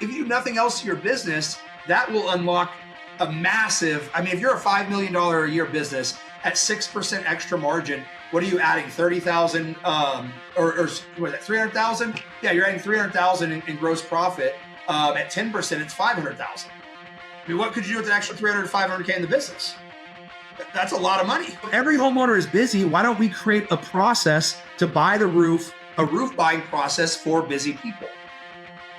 If you do nothing else to your business, that will unlock a massive, if you're a $5 million a year business at 6% extra margin, what are you adding? 30,000, or what is that, 300,000? Yeah, you're adding 300,000 in gross profit. At 10%, it's 500,000. What could you do with an extra 300 to 500K in the business? That's a lot of money. Every homeowner is busy. Why don't we create a process to buy the roof, a roof buying process for busy people?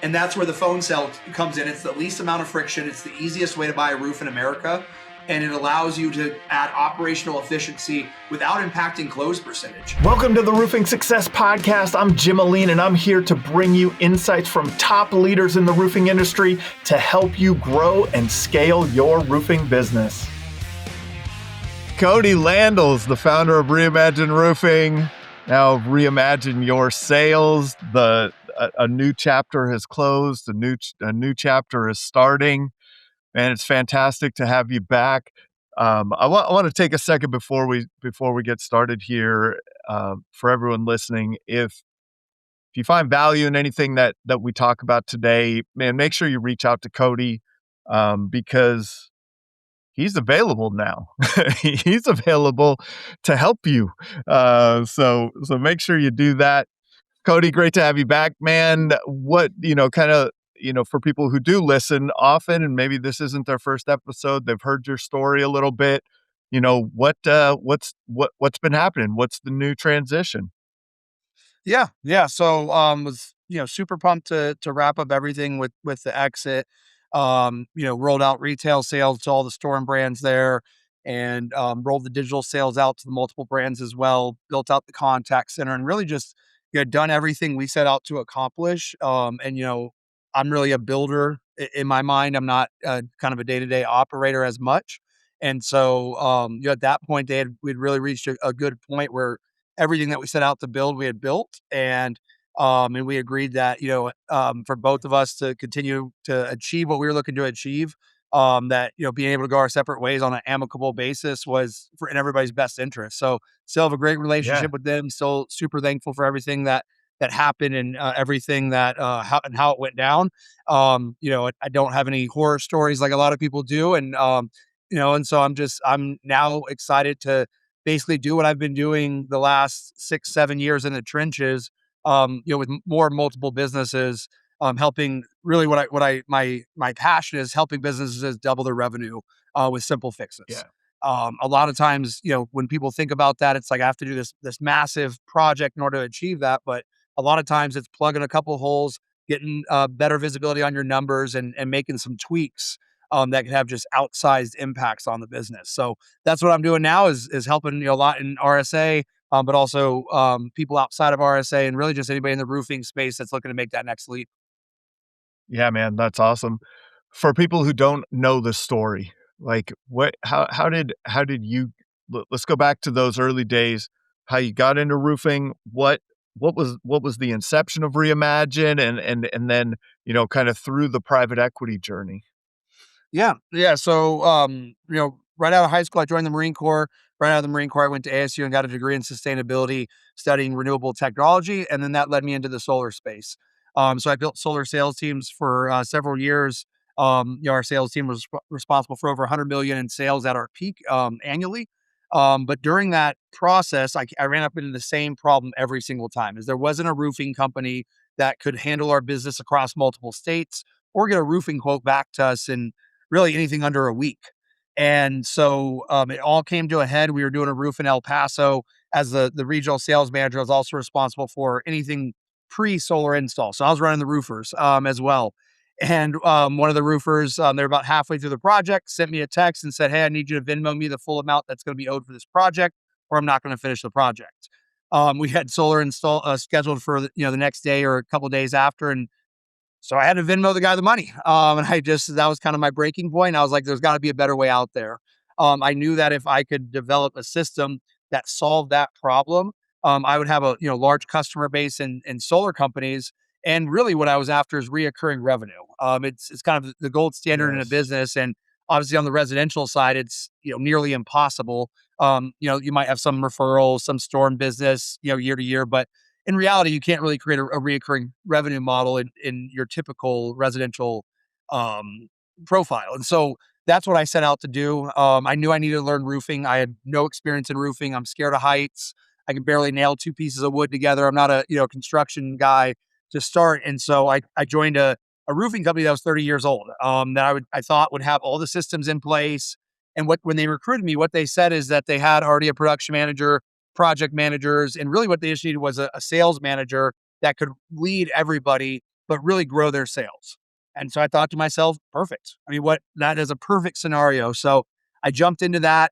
And that's where the phone sale comes in. It's the least amount of friction. It's the easiest way to buy a roof in America. And it allows you to add operational efficiency without impacting close percentage. Welcome to the Roofing Success Podcast. I'm Jim Ahlin, and I'm here to bring you insights from top leaders in the roofing industry to help you grow and scale your roofing business. Kody Landals, the founder of Reimagine Roofing. Now reimagine your sales. A new chapter has closed. A new chapter is starting. And it's fantastic to have you back. I want to take a second before we get started here, for everyone listening. If you find value in anything that we talk about today, man, make sure you reach out to Kody, because he's available now. He's available to help you. So make sure you do that. Kody, great to have you back, man. What, for people who do listen often, and maybe this isn't their first episode, they've heard your story a little bit. What's been happening? What's the new transition? Yeah. So, was, super pumped to wrap up everything with the exit. Rolled out retail sales to all the Storm brands there, and rolled the digital sales out to the multiple brands as well, built out the contact center, and really just done everything we set out to accomplish. I'm really a builder in my mind. I'm not kind of a day-to-day operator as much. And so, at that point, we'd really reached a good point where everything that we set out to build, we had built. And we agreed that, for both of us to continue to achieve what we were looking to achieve, that, being able to go our separate ways on an amicable basis was in everybody's best interest. So still have a great relationship with them. Still super thankful for everything that happened, and everything that, how it went down. I don't have any horror stories like a lot of people do. And, and so I'm now excited to basically do what I've been doing the last 6-7 years in the trenches, with more multiple businesses, helping really my passion is helping businesses double their revenue, with simple fixes. Yeah. A lot of times, when people think about that, it's like I have to do this massive project in order to achieve that. But a lot of times it's plugging a couple of holes, getting better visibility on your numbers, and making some tweaks that can have just outsized impacts on the business. So that's what I'm doing now is helping a lot in RSA, but also people outside of RSA, and really just anybody in the roofing space that's looking to make that next leap. Yeah, man, that's awesome. For people who don't know the story, like how did you, let's go back to those early days, how you got into roofing, what was the inception of Reimagine, and then, kind of through the private equity journey. Yeah. So, right out of high school, I joined the Marine Corps. Right out of the Marine Corps, I went to ASU and got a degree in sustainability, studying renewable technology. And then that led me into the solar space. So I built solar sales teams for several years. Our sales team was responsible for over 100 million in sales at our peak, annually. But during that process, I ran up into the same problem every single time, is there wasn't a roofing company that could handle our business across multiple states or get a roofing quote back to us in really anything under a week. And so it all came to a head. We were doing a roof in El Paso. As the regional sales manager, I was also responsible for anything pre-solar install. So I was running the roofers as well. And one of the roofers, they're about halfway through the project, sent me a text and said, "Hey, I need you to Venmo me the full amount that's going to be owed for this project, or I'm not going to finish the project." We had solar install scheduled for the next day or a couple of days after, and so I had to Venmo the guy the money. And that was kind of my breaking point. I was like, there's got to be a better way out there. I knew that if I could develop a system that solved that problem, I would have a large customer base in solar companies. And really what I was after is reoccurring revenue. It's kind of the gold standard in a business. And obviously on the residential side, it's nearly impossible. You might have some referrals, some storm business, year to year, but in reality, you can't really create a reoccurring revenue model in your typical residential profile. And so that's what I set out to do. I knew I needed to learn roofing. I had no experience in roofing. I'm scared of heights. I can barely nail two pieces of wood together. I'm not a construction guy to start. And so I joined a roofing company that was 30 years old, that I thought would have all the systems in place. And when they recruited me, what they said is that they had already a production manager, project managers, and really what they just needed was a sales manager that could lead everybody, but really grow their sales. And so I thought to myself, perfect. I mean, that is a perfect scenario. So I jumped into that.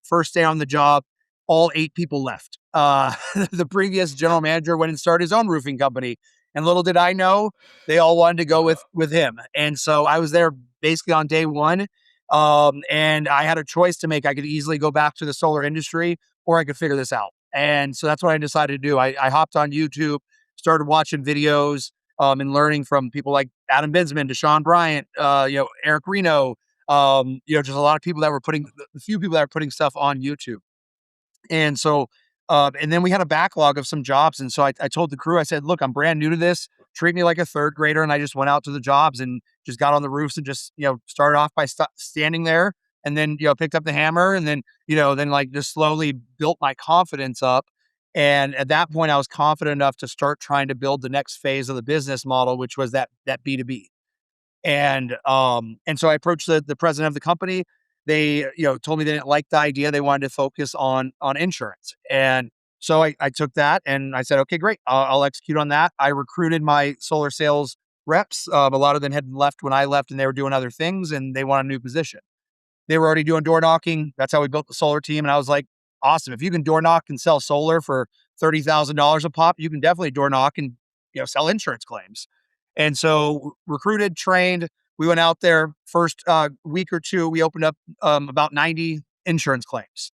First day on the job, all 8 people left. The previous general manager went and started his own roofing company. And little did I know, they all wanted to go with him. And so I was there basically on day one. And I had a choice to make. I could easily go back to the solar industry, or I could figure this out. And so that's what I decided to do. I hopped on YouTube, started watching videos, and learning from people like Adam Binsman, Deshaun Bryant, Eric Reno, just a lot of people that were the few people that were putting stuff on YouTube. And so, and then we had a backlog of some jobs. And so I told the crew, I said, look, I'm brand new to this. Treat me like a third grader. And I just went out to the jobs and just got on the roofs and just, started off by standing there, and then, picked up the hammer, and then, then like just slowly built my confidence up. And at that point, I was confident enough to start trying to build the next phase of the business model, which was that B2B. And so I approached the president of the company. They, told me they didn't like the idea. They wanted to focus on insurance. And so I took that and I said, okay, great. I'll execute on that. I recruited my solar sales reps. A lot of them had left when I left, and they were doing other things, and they want a new position. They were already doing door knocking. That's how we built the solar team. And I was like, awesome. If you can door knock and sell solar for $30,000 a pop, you can definitely door knock and, sell insurance claims. And so recruited, trained, we went out there. First week or two, we opened up about 90 insurance claims.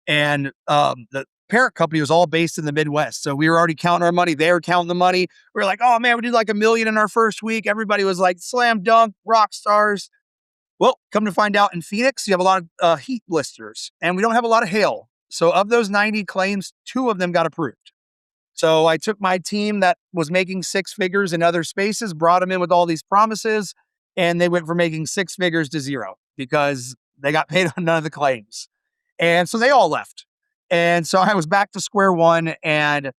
And the parent company was all based in the Midwest. So we were already counting our money. They were counting the money. We were like, oh man, we did like $1 million in our first week. Everybody was like slam dunk, rock stars. Well, come to find out, in Phoenix, you have a lot of heat blisters, and we don't have a lot of hail. So of those 90 claims, 2 of them got approved. So I took my team that was making 6 figures in other spaces, brought them in with all these promises, and they went from making 6 figures to 0 because they got paid on none of the claims. And so they all left. And so I was back to square one. And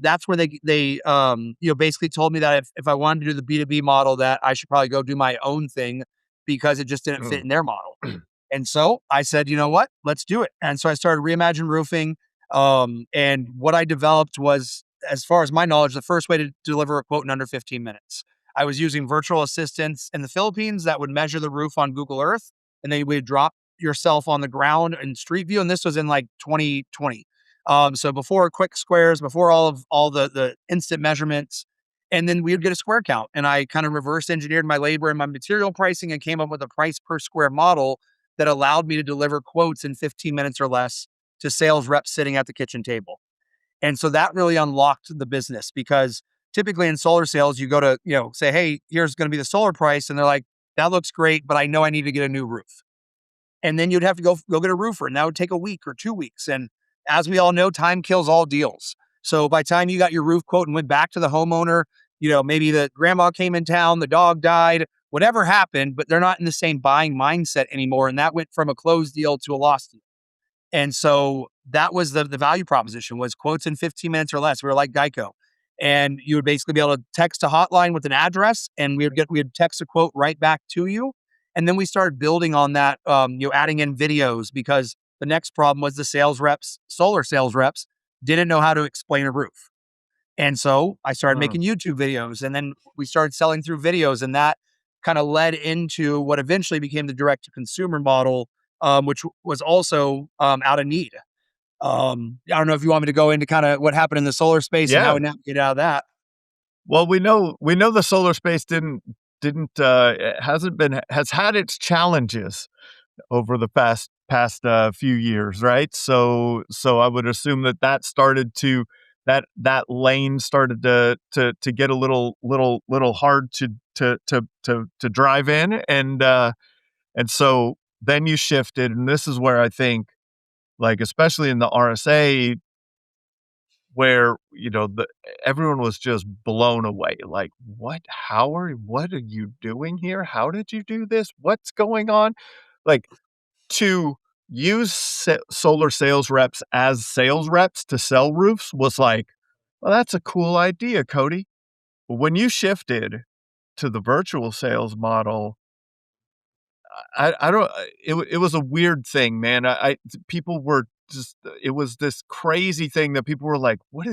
that's where they basically told me that if I wanted to do the B2B model, that I should probably go do my own thing because it just didn't fit in their model. And so I said, you know what, let's do it. And so I started Reimagine Roofing. And what I developed was, as far as my knowledge, the first way to deliver a quote in under 15 minutes. I was using virtual assistants in the Philippines that would measure the roof on Google Earth, and then you would drop yourself on the ground in Street View. And this was in like 2020. So before quick squares, before all the instant measurements, and then we would get a square count. And I kind of reverse engineered my labor and my material pricing and came up with a price per square model that allowed me to deliver quotes in 15 minutes or less to sales reps sitting at the kitchen table. And so that really unlocked the business, because typically in solar sales, you go to, say, hey, here's going to be the solar price. And they're like, that looks great, but I know I need to get a new roof. And then you'd have to go get a roofer, and that would take a week or 2 weeks. And as we all know, time kills all deals. So by the time you got your roof quote and went back to the homeowner, maybe the grandma came in town, the dog died, whatever happened, but they're not in the same buying mindset anymore. And that went from a closed deal to a lost deal. And so that was the value proposition, was quotes in 15 minutes or less. We were like Geico. And you would basically be able to text a hotline with an address, and we'd text a quote right back to you. And then we started building on that, adding in videos, because the next problem was the solar sales reps didn't know how to explain a roof. And so I started making YouTube videos, and then we started selling through videos, and that kind of led into what eventually became the direct to consumer model, which was also out of need. I don't know if you want me to go into kind of what happened in the solar space and how we navigate out of that. Well, we know the solar space has had its challenges over the past few years, right? So I would assume that started to that lane started to get a little hard to drive in, and so then you shifted, and this is where I think, like, especially in the RSA where, everyone was just blown away. Like, what are you doing here? How did you do this? What's going on? Like, to use solar sales reps as sales reps to sell roofs was like, well, that's a cool idea, Kody. But when you shifted to the virtual sales model, I don't, it was a weird thing, man. People were just, it was this crazy thing that people were like, what?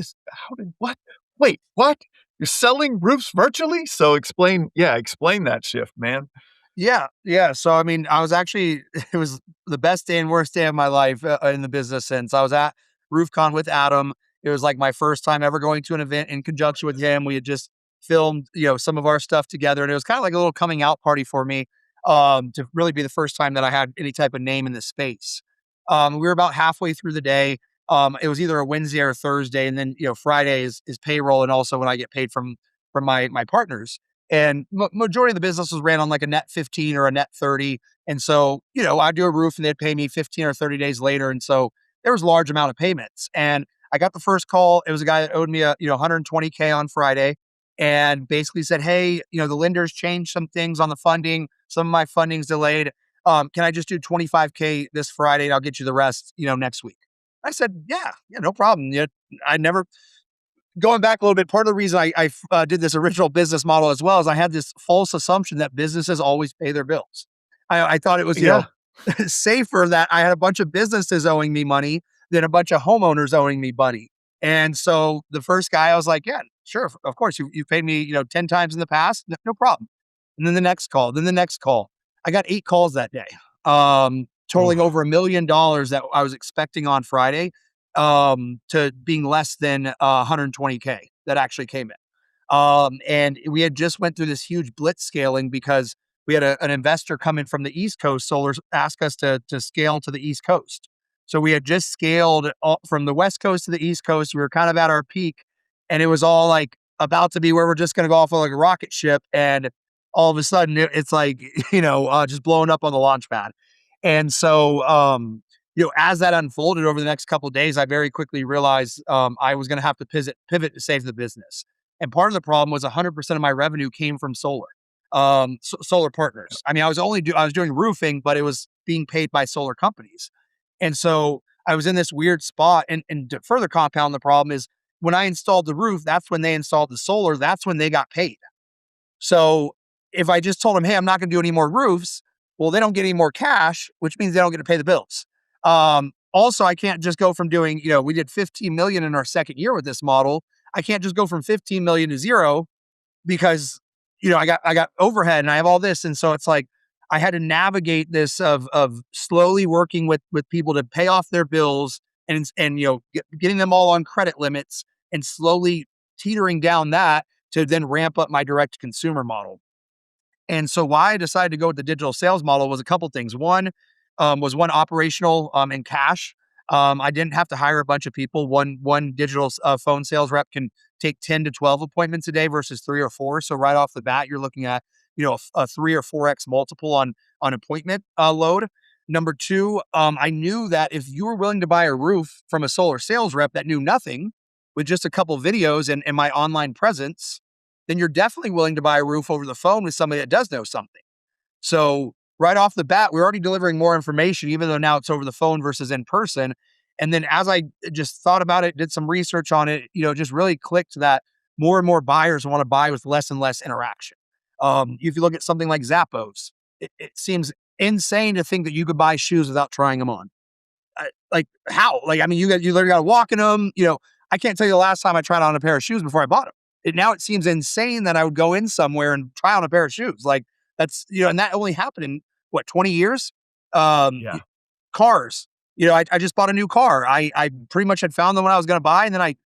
Wait, what? You're selling roofs virtually? So explain that shift, man. Yeah. So, I mean, I was actually, it was the best day and worst day of my life in the business sense. I was at RoofCon with Adam. It was like my first time ever going to an event in conjunction with him. We had just filmed, some of our stuff together, and it was kind of like a little coming out party for me, to really be the first time that I had any type of name in this space. We were about halfway through the day. It was either a Wednesday or a Thursday, and then Friday is payroll, and also when I get paid from my partners. And majority of the businesses ran on like a net 15 or a net 30. And so, I'd do a roof and they'd pay me 15 or 30 days later. And so there was a large amount of payments. And I got the first call. It was a guy that owed me 120K on Friday, and basically said, hey, the lenders changed some things on the funding. Some of my funding's delayed. Can I just do 25K this Friday and I'll get you the rest, next week? I said, yeah, no problem. I never, going back a little bit, part of the reason I did this original business model as well is I had this false assumption that businesses always pay their bills. I thought it was, Yeah. safer that I had a bunch of businesses owing me money than a bunch of homeowners owing me money. And so the first guy, I was like, yeah, sure, of course, you've paid me, 10 times in the past, no problem. And then the next call, then the next call. I got 8 calls that day, totaling over $1 million that I was expecting on Friday, to being less than 120K that actually came in. And we had just went through this huge blitz scaling because we had an investor come in from the East Coast. Solar asked us to scale to the East Coast. So we had just scaled from the West Coast to the East Coast. We were kind of at our peak, and it was all like about to be where we're just going to go off of like a rocket ship. And all of a sudden, it's like, just blowing up on the launch pad. And so, as that unfolded over the next couple of days, I very quickly realized I was going to have to pivot to save the business. And part of the problem was 100% of my revenue came from solar, solar partners. I mean, I was doing roofing, but it was being paid by solar companies. And so I was in this weird spot. And to further compound the problem is when I installed the roof, that's when they installed the solar. That's when they got paid. So if I just told them, hey, I'm not going to do any more roofs, well, they don't get any more cash, which means they don't get to pay the bills. Also, I can't just go from doing, we did 15 million in our second year with this model. I can't just go from 15 million to zero because, I got overhead and I have all this. And so it's like, I had to navigate this of slowly working with people to pay off their bills and getting them all on credit limits and slowly teetering down that to then ramp up my direct consumer model. And so why I decided to go with the digital sales model was a couple things. One was operational and cash. I didn't have to hire a bunch of people. One digital phone sales rep can take 10 to 12 appointments a day versus 3 or 4. So right off the bat, you're looking at a 3 or 4x multiple on appointment load. Number two, I knew that if you were willing to buy a roof from a solar sales rep that knew nothing with just a couple videos and my online presence, then you're definitely willing to buy a roof over the phone with somebody that does know something. So right off the bat, we're already delivering more information, even though now it's over the phone versus in person. And then as I just thought about it, did some research on it, just really clicked that more and more buyers want to buy with less and less interaction. If you look at something like Zappos, it seems insane to think that you could buy shoes without trying them on. Like how? Like, I mean, you literally got to walk in them. I can't tell you the last time I tried on a pair of shoes before I bought them. Now it seems insane that I would go in somewhere and try on a pair of shoes. Like that's, and that only happened in 20 years? Yeah. Cars, I just bought a new car. I pretty much had found the one I was going to buy, and then I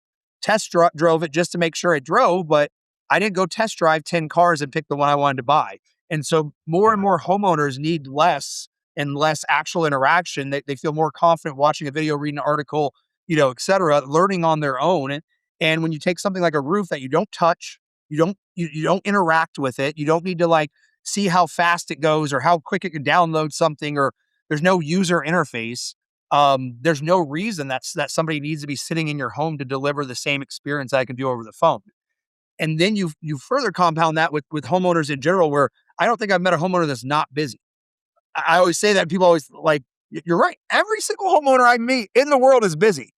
drove it just to make sure it drove, but I didn't go test drive 10 cars and pick the one I wanted to buy. And so more and more homeowners need less and less actual interaction. They feel more confident watching a video, reading an article, et cetera, learning on their own. And when you take something like a roof that you don't touch, you don't interact with it, you don't need to like see how fast it goes or how quick it can download something, or there's no user interface. there's no reason that somebody needs to be sitting in your home to deliver the same experience I can do over the phone. And then you further compound that with homeowners in general, where I don't think I've met a homeowner that's not busy. I always say that, people always like, you're right. Every single homeowner I meet in the world is busy.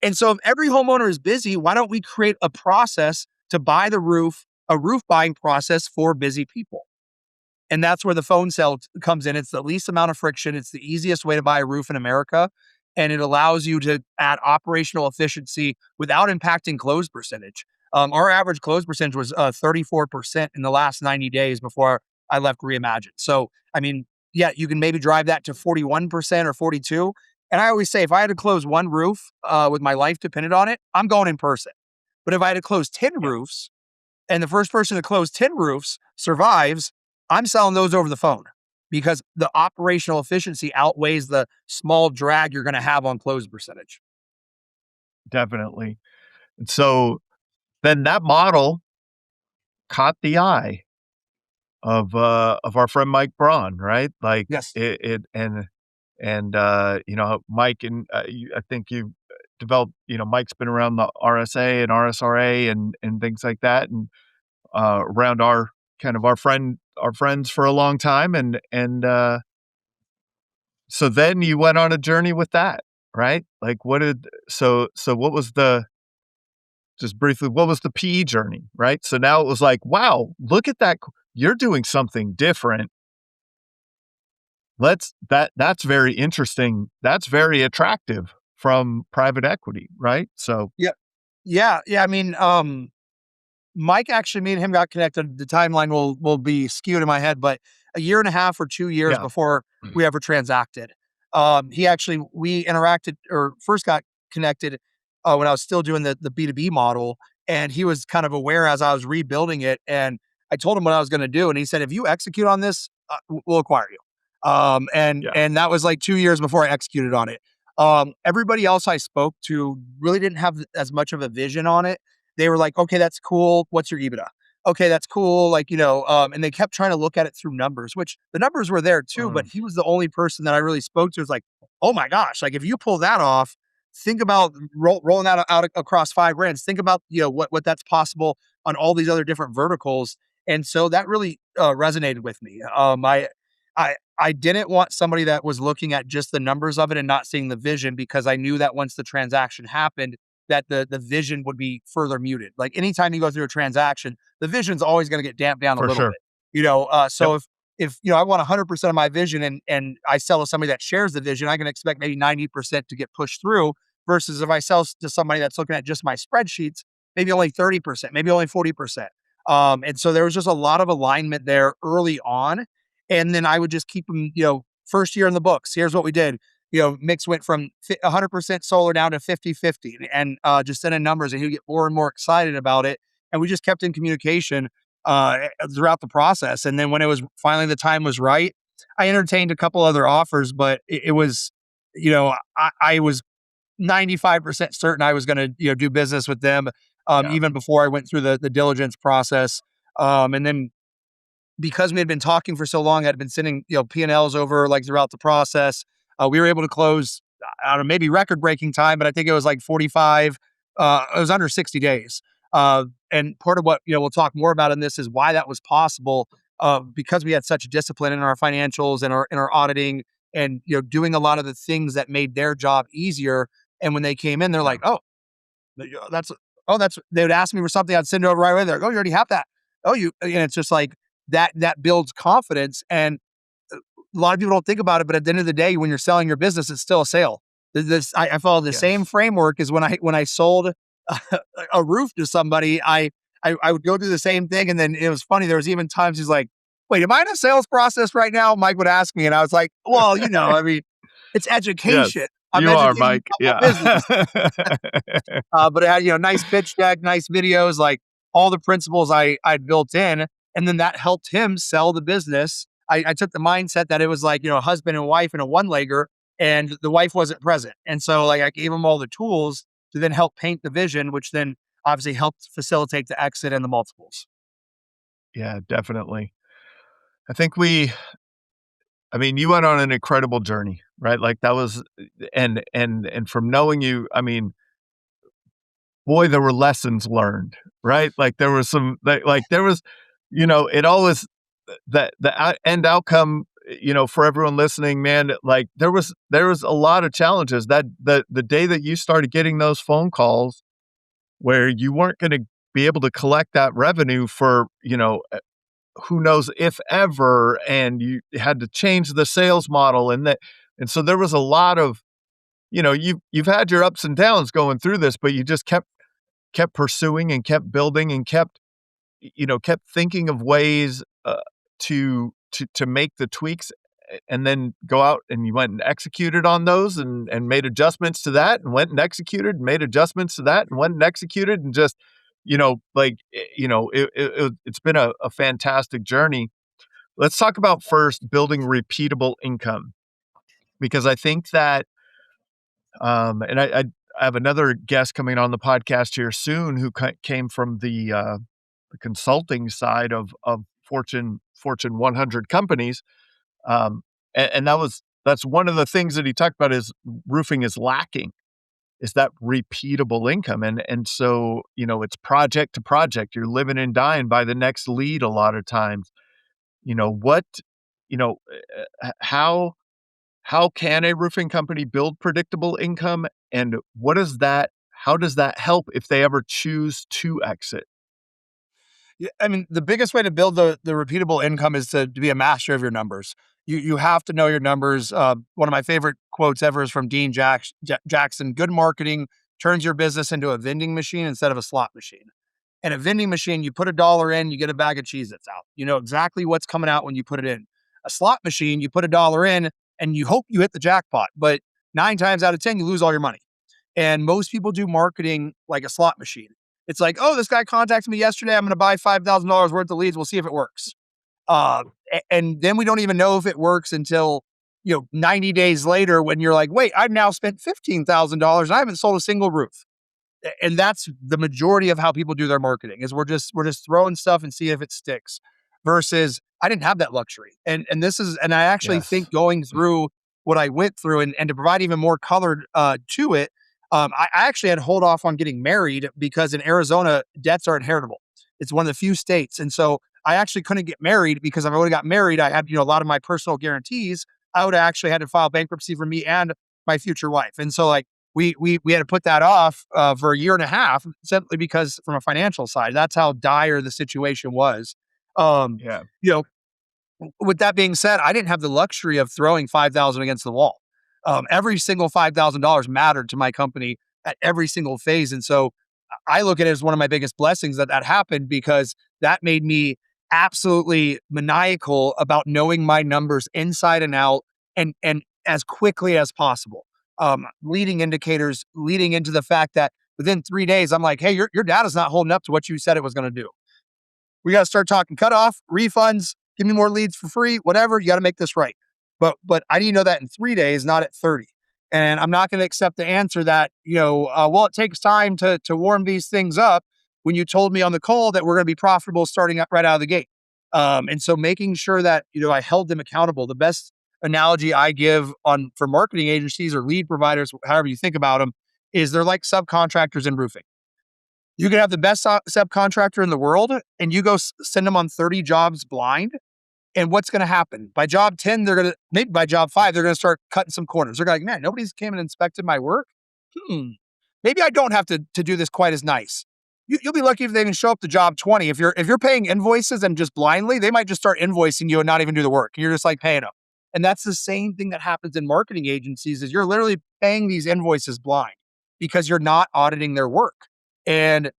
And so if every homeowner is busy, why don't we create a process to buy the roof, a roof buying process for busy people? And that's where the phone sale comes in. It's the least amount of friction. It's the easiest way to buy a roof in America. And it allows you to add operational efficiency without impacting close percentage. Our average close percentage was 34% in the last 90 days before I left Reimagine. So, I mean, yeah, you can maybe drive that to 41% or 42. And I always say, if I had to close one roof with my life dependent on it, I'm going in person. But if I had to close 10 roofs, and the first person to close 10 roofs survives, I'm selling those over the phone, because the operational efficiency outweighs the small drag you're going to have on close percentage. Definitely. And so then that model caught the eye of our friend Mike Braun, right? Like Yes. Mike, and I think you developed, Mike's been around the RSA and RSRA and things like that, and around our friends for a long time, and so then you went on a journey with that, right? Like what was the just briefly, what was the PE journey, right? So now it was like, wow, look at that. You're doing something different. That's very interesting. That's very attractive from private equity, right? So Yeah. Yeah. I mean, Mike, actually, me and him got connected. The timeline will be skewed in my head, but a year and a half or 2 years yeah, before we ever transacted, we interacted, or first got connected when I was still doing the B2B model, and he was kind of aware as I was rebuilding it, and I told him what I was going to do, and he said, "If you execute on this, we'll acquire you." yeah, And that was like 2 years before I executed on it. Everybody else I spoke to really didn't have as much of a vision on it. They were like, "Okay, that's cool. What's your EBITDA? Okay, that's cool." Like, and they kept trying to look at it through numbers, which the numbers were there too, but he was the only person that I really spoke to. Was like, "Oh my gosh, like if you pull that off, think about rolling that out across 5 brands. Think about, what that's possible on all these other different verticals." And so that really resonated with me. I didn't want somebody that was looking at just the numbers of it and not seeing the vision, because I knew that once the transaction happened, that the vision would be further muted. Like anytime you go through a transaction, the vision's always going to get damped down a for little sure. bit. Yep, So if I want 100% of my vision, and I sell to somebody that shares the vision, I can expect maybe 90% to get pushed through. Versus if I sell to somebody that's looking at just my spreadsheets, maybe only 30%, maybe only 40%. And so there was just a lot of alignment there early on. And then I would just keep them, first year in the books. Here's what we did. Mix went from 100% solar down to 50-50, and just sending numbers, and he'd get more and more excited about it. And we just kept in communication throughout the process. And then when it was finally the time was right, I entertained a couple other offers, but it was, I was 95% certain I was going to, do business with them, yeah, even before I went through the diligence process. And then because we had been talking for so long, I had been sending, P&Ls over like throughout the process. We were able to close, I don't know, maybe record breaking time, but I think it was like 45. It was under 60 days. And part of what, we'll talk more about in this is why that was possible, because we had such discipline in our financials and our auditing, and, doing a lot of the things that made their job easier. And when they came in, they're yeah, like, that's, they would ask me for something, I'd send it over right away. They're like, "Oh, you already have that." And it's just like, that builds confidence. And a lot of people don't think about it, but at the end of the day, when you're selling your business, it's still a sale. I follow the same yes, framework as when I sold a roof to somebody. I would go do the same thing, and then it was funny. There was even times he's like, "Wait, am I in a sales process right now?" Mike would ask me, and I was like, "Well, I mean, it's education. yes, I'm you are, educating you Mike. about Yeah, business." But it had, nice pitch deck, nice videos, like all the principles I'd built in. And then that helped him sell the business. I took the mindset that it was like, a husband and wife and a one-legger, and the wife wasn't present. And so like I gave him all the tools to then help paint the vision, which then obviously helped facilitate the exit and the multiples. yeah, definitely. I think we I mean, you went on an incredible journey, right? Like that was, and from knowing you, I mean, boy, there were lessons learned, right? Like there was some, like there was, it always that end outcome, for everyone listening, man, like there was a lot of challenges that the day that you started getting those phone calls where you weren't going to be able to collect that revenue for, who knows if ever, and you had to change the sales model, and so there was a lot of, you've had your ups and downs going through this, but you just kept pursuing and kept building and kept thinking of ways to make the tweaks, and then go out and you went and executed on those, and made adjustments to that, and went and executed and made adjustments to that, and went and executed, and just, it's been a fantastic journey. Let's talk about first building repeatable income, because I think that, and I have another guest coming on the podcast here soon who came from the consulting side of Fortune 100 companies, and that's one of the things that he talked about is roofing is lacking, is that repeatable income, and so it's project to project. You're living and dying by the next lead a lot of times. What you know how can a roofing company build predictable income, and how does that help if they ever choose to exit? Yeah, I mean, the biggest way to build the repeatable income is to be a master of your numbers. You have to know your numbers. One of my favorite quotes ever is from Dean Jackson. Good marketing turns your business into a vending machine instead of a slot machine. And a vending machine, you put $1 in, you get a bag of Cheez-Its out. You know exactly what's coming out when you put it in. A slot machine, you put $1 in and you hope you hit the jackpot, but 9 times out of 10, you lose all your money. And most people do marketing like a slot machine. It's like, oh, this guy contacted me yesterday. I'm going to buy $5,000 worth of leads. We'll see if it works. And then we don't even know if it works until 90 days later, when you're like, wait, I've now spent $15,000 and I haven't sold a single roof. And that's the majority of how people do their marketing, is we're just throwing stuff and see if it sticks, versus I didn't have that luxury. And I actually Yes. think, going through what I went through, and to provide even more color to it, I actually had to hold off on getting married because in Arizona, debts are inheritable. It's one of the few states. And so I actually couldn't get married, because if I would have got married, I had, a lot of my personal guarantees. I would have actually had to file bankruptcy for me and my future wife. And so, like, we had to put that off for a year and a half, simply because from a financial side, that's how dire the situation was. Um, Yeah. you know, with that being said, I didn't have the luxury of throwing 5,000 against the wall. Every single $5,000 mattered to my company at every single phase. And so I look at it as one of my biggest blessings that happened, because that made me absolutely maniacal about knowing my numbers inside and out, and as quickly as possible. Leading indicators leading into the fact that within 3 days, I'm like, hey, your data's not holding up to what you said it was going to do. We got to start talking cutoff, refunds, give me more leads for free, whatever. You got to make this right. But I need to know that in 3 days, not at 30. And I'm not going to accept the answer that, well, it takes time to warm these things up, when you told me on the call that we're going to be profitable starting up right out of the gate. And so making sure that, I held them accountable. The best analogy I give for marketing agencies or lead providers, however you think about them, is they're like subcontractors in roofing. You can have the best subcontractor in the world, and you go send them on 30 jobs blind. And what's going to happen? By job 10, maybe by job 5, they're going to start cutting some corners. They're like, man, nobody's came and inspected my work. Maybe I don't have to do this quite as nice. You'll be lucky if they even show up to job 20. If you're paying invoices and just blindly, they might just start invoicing you and not even do the work. You're just like paying them. And that's the same thing that happens in marketing agencies, is you're literally paying these invoices blind because you're not auditing their work. And,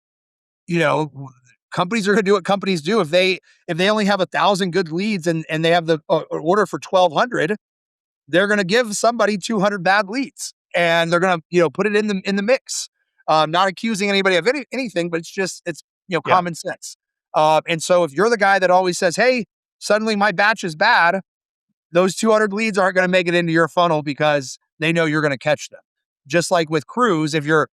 companies are going to do what companies do. If they only have 1,000 good leads and they have the order for 1,200, they're going to give somebody 200 bad leads, and they're going to put it in the mix. Not accusing anybody of anything, but it's common sense. And so if you're the guy that always says, "Hey, suddenly my batch is bad," those 200 leads aren't going to make it into your funnel because they know you're going to catch them. Just like with crews, if you're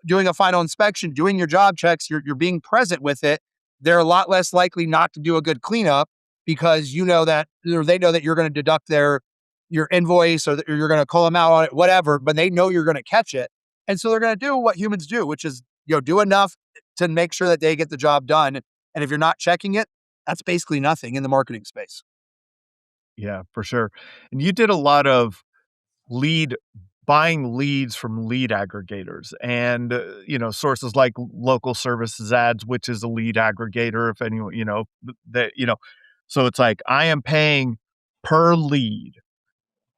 doing a final inspection, doing your job checks, you're being present with it, they're a lot less likely not to do a good cleanup, because you know that, or they know that you're going to deduct your invoice, or that you're going to call them out on it, whatever, but they know you're going to catch it. And so they're going to do what humans do, which is, do enough to make sure that they get the job done. And if you're not checking it, that's basically nothing in the marketing space. Yeah, for sure. And you did a lot of lead buying leads from lead aggregators and sources like local services ads, which is a lead aggregator. If anyone, that, so it's like, I am paying per lead.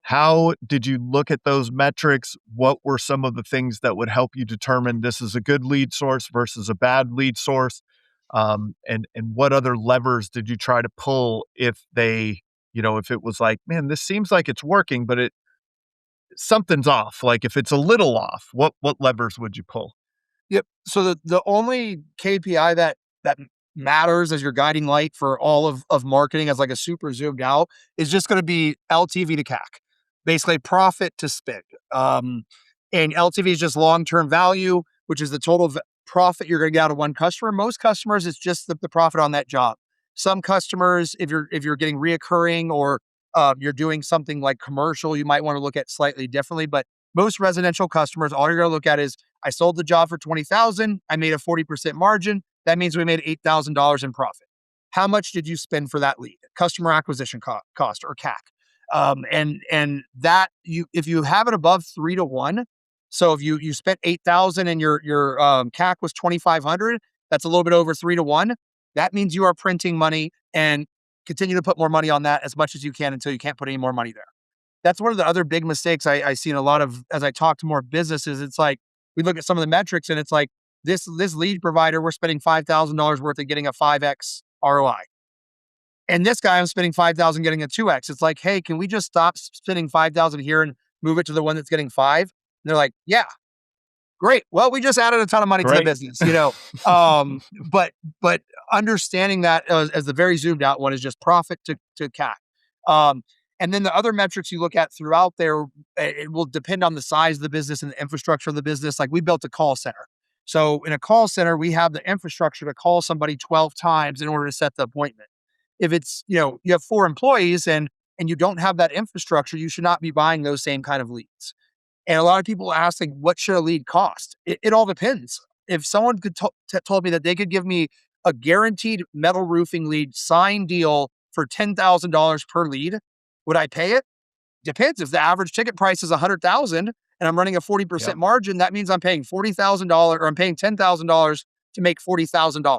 How did you look at those metrics? What were some of the things that would help you determine this is a good lead source versus a bad lead source? And what other levers did you try to pull if if it was like, man, this seems like it's working, but something's off. Like if it's a little off, what levers would you pull? Yep. So the only KPI that matters as your guiding light for all of marketing as like a super zoomed out is just going to be LTV to CAC, basically profit to spend. And LTV is just long-term value, which is the total profit you're going to get out of one customer. Most customers, it's just the profit on that job. Some customers, if you're getting reoccurring, or you're doing something like commercial, you might want to look at slightly differently. But most residential customers, all you're going to look at is, I sold the job for $20,000. I made a 40% margin. That means we made $8,000 in profit. How much did you spend for that lead? Customer acquisition cost, or CAC. And that, if you have it above 3-to-1, so if you spent 8,000 and your CAC was 2,500, that's a little bit over 3-to-1. That means you are printing money, and continue to put more money on that as much as you can until you can't put any more money there. That's one of the other big mistakes I see in a lot of, as I talk to more businesses. It's like, we look at some of the metrics and it's like, this lead provider, we're spending $5,000 worth of getting a 5x ROI. And this guy, I'm spending 5,000 getting a 2x. It's like, hey, can we just stop spending 5,000 here and move it to the one that's getting 5? And they're like, yeah, great. Well, we just added a ton of money to the business, but understanding that as the very zoomed out one is just profit to CAC. And then the other metrics you look at throughout there, it will depend on the size of the business and the infrastructure of the business. Like, we built a call center. So in a call center, we have the infrastructure to call somebody 12 times in order to set the appointment. If it's, you have 4 employees and you don't have that infrastructure, you should not be buying those same kind of leads. And a lot of people ask, like, what should a lead cost? It all depends. If someone could told me that they could give me a guaranteed metal roofing lead signed deal for $10,000 per lead, would I pay it? Depends. If the average ticket price is $100,000 and I'm running a 40% margin, that means I'm paying $40,000, or I'm paying $10,000 to make $40,000.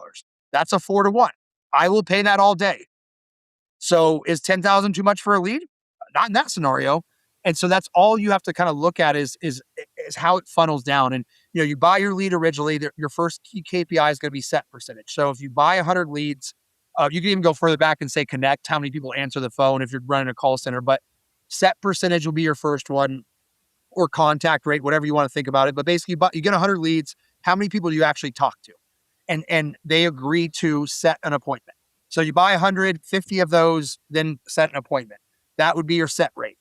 That's a 4-to-1. I will pay that all day. So is $10,000 too much for a lead? Not in that scenario. And so that's all you have to kind of look at is how it funnels down. And you buy your lead originally. Your first key KPI is going to be set percentage. So if you buy 100 leads, you can even go further back and say connect, how many people answer the phone if you're running a call center. But set percentage will be your first one, or contact rate, whatever you want to think about it. But basically, you get 100 leads. How many people do you actually talk to? And they agree to set an appointment. So you buy 150 of those, then set an appointment. That would be your set rate.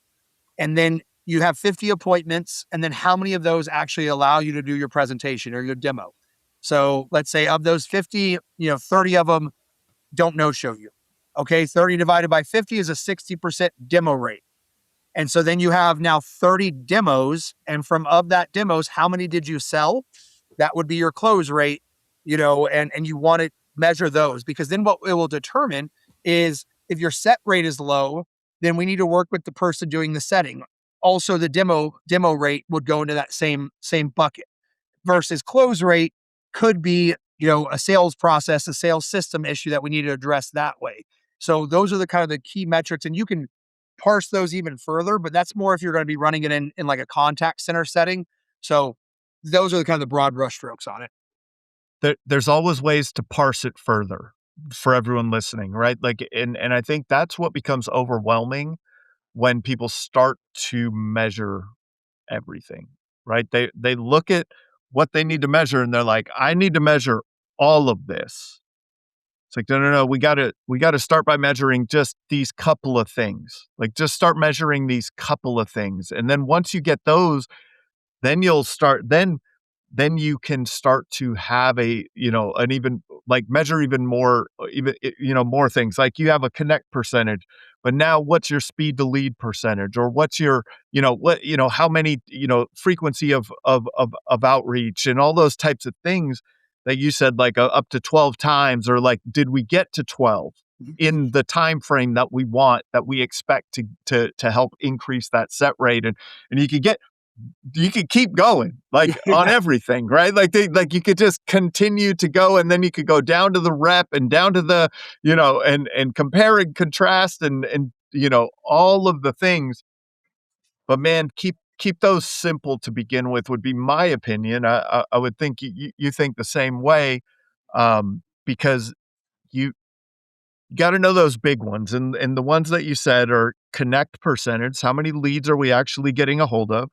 And then you have 50 appointments, and then how many of those actually allow you to do your presentation or your demo? So let's say of those 50, 30 of them don't no-show you. Okay, 30 divided by 50 is a 60% demo rate. And so then you have now 30 demos, and from of that demos, how many did you sell? That would be your close rate, and you want to measure those, because then what it will determine is, if your set rate is low, then we need to work with the person doing the setting. Also, the demo rate would go into that same bucket, versus close rate could be, a sales process, a sales system issue that we need to address that way. So those are the kind of the key metrics, and you can parse those even further, but that's more if you're going to be running it in like a contact center setting. So those are the kind of the broad brush strokes on it. There's always ways to parse it further for everyone listening, right? Like, and I think that's what becomes overwhelming when people start to measure everything, right? They look at what they need to measure and they're like, I need to measure all of this. It's like, no, we gotta start by measuring just these couple of things. Like, just start measuring these couple of things. And then once you get those, then then you can start to have an even like measure even more, more things. Like you have a connect percentage, but now what's your speed to lead percentage, or what's your, how many, frequency of outreach and all those types of things that you said, like up to 12 times, or like, did we get to 12 in the time frame that we want, that we expect to help increase that set rate? And you could keep going like on everything, right? Like you could just continue to go, and then you could go down to the rep and down to the, and compare and contrast and all of the things. But man, keep those simple to begin with would be my opinion. I would think you think the same way, because you got to know those big ones, and the ones that you said are connect percentage. How many leads are we actually getting a hold of?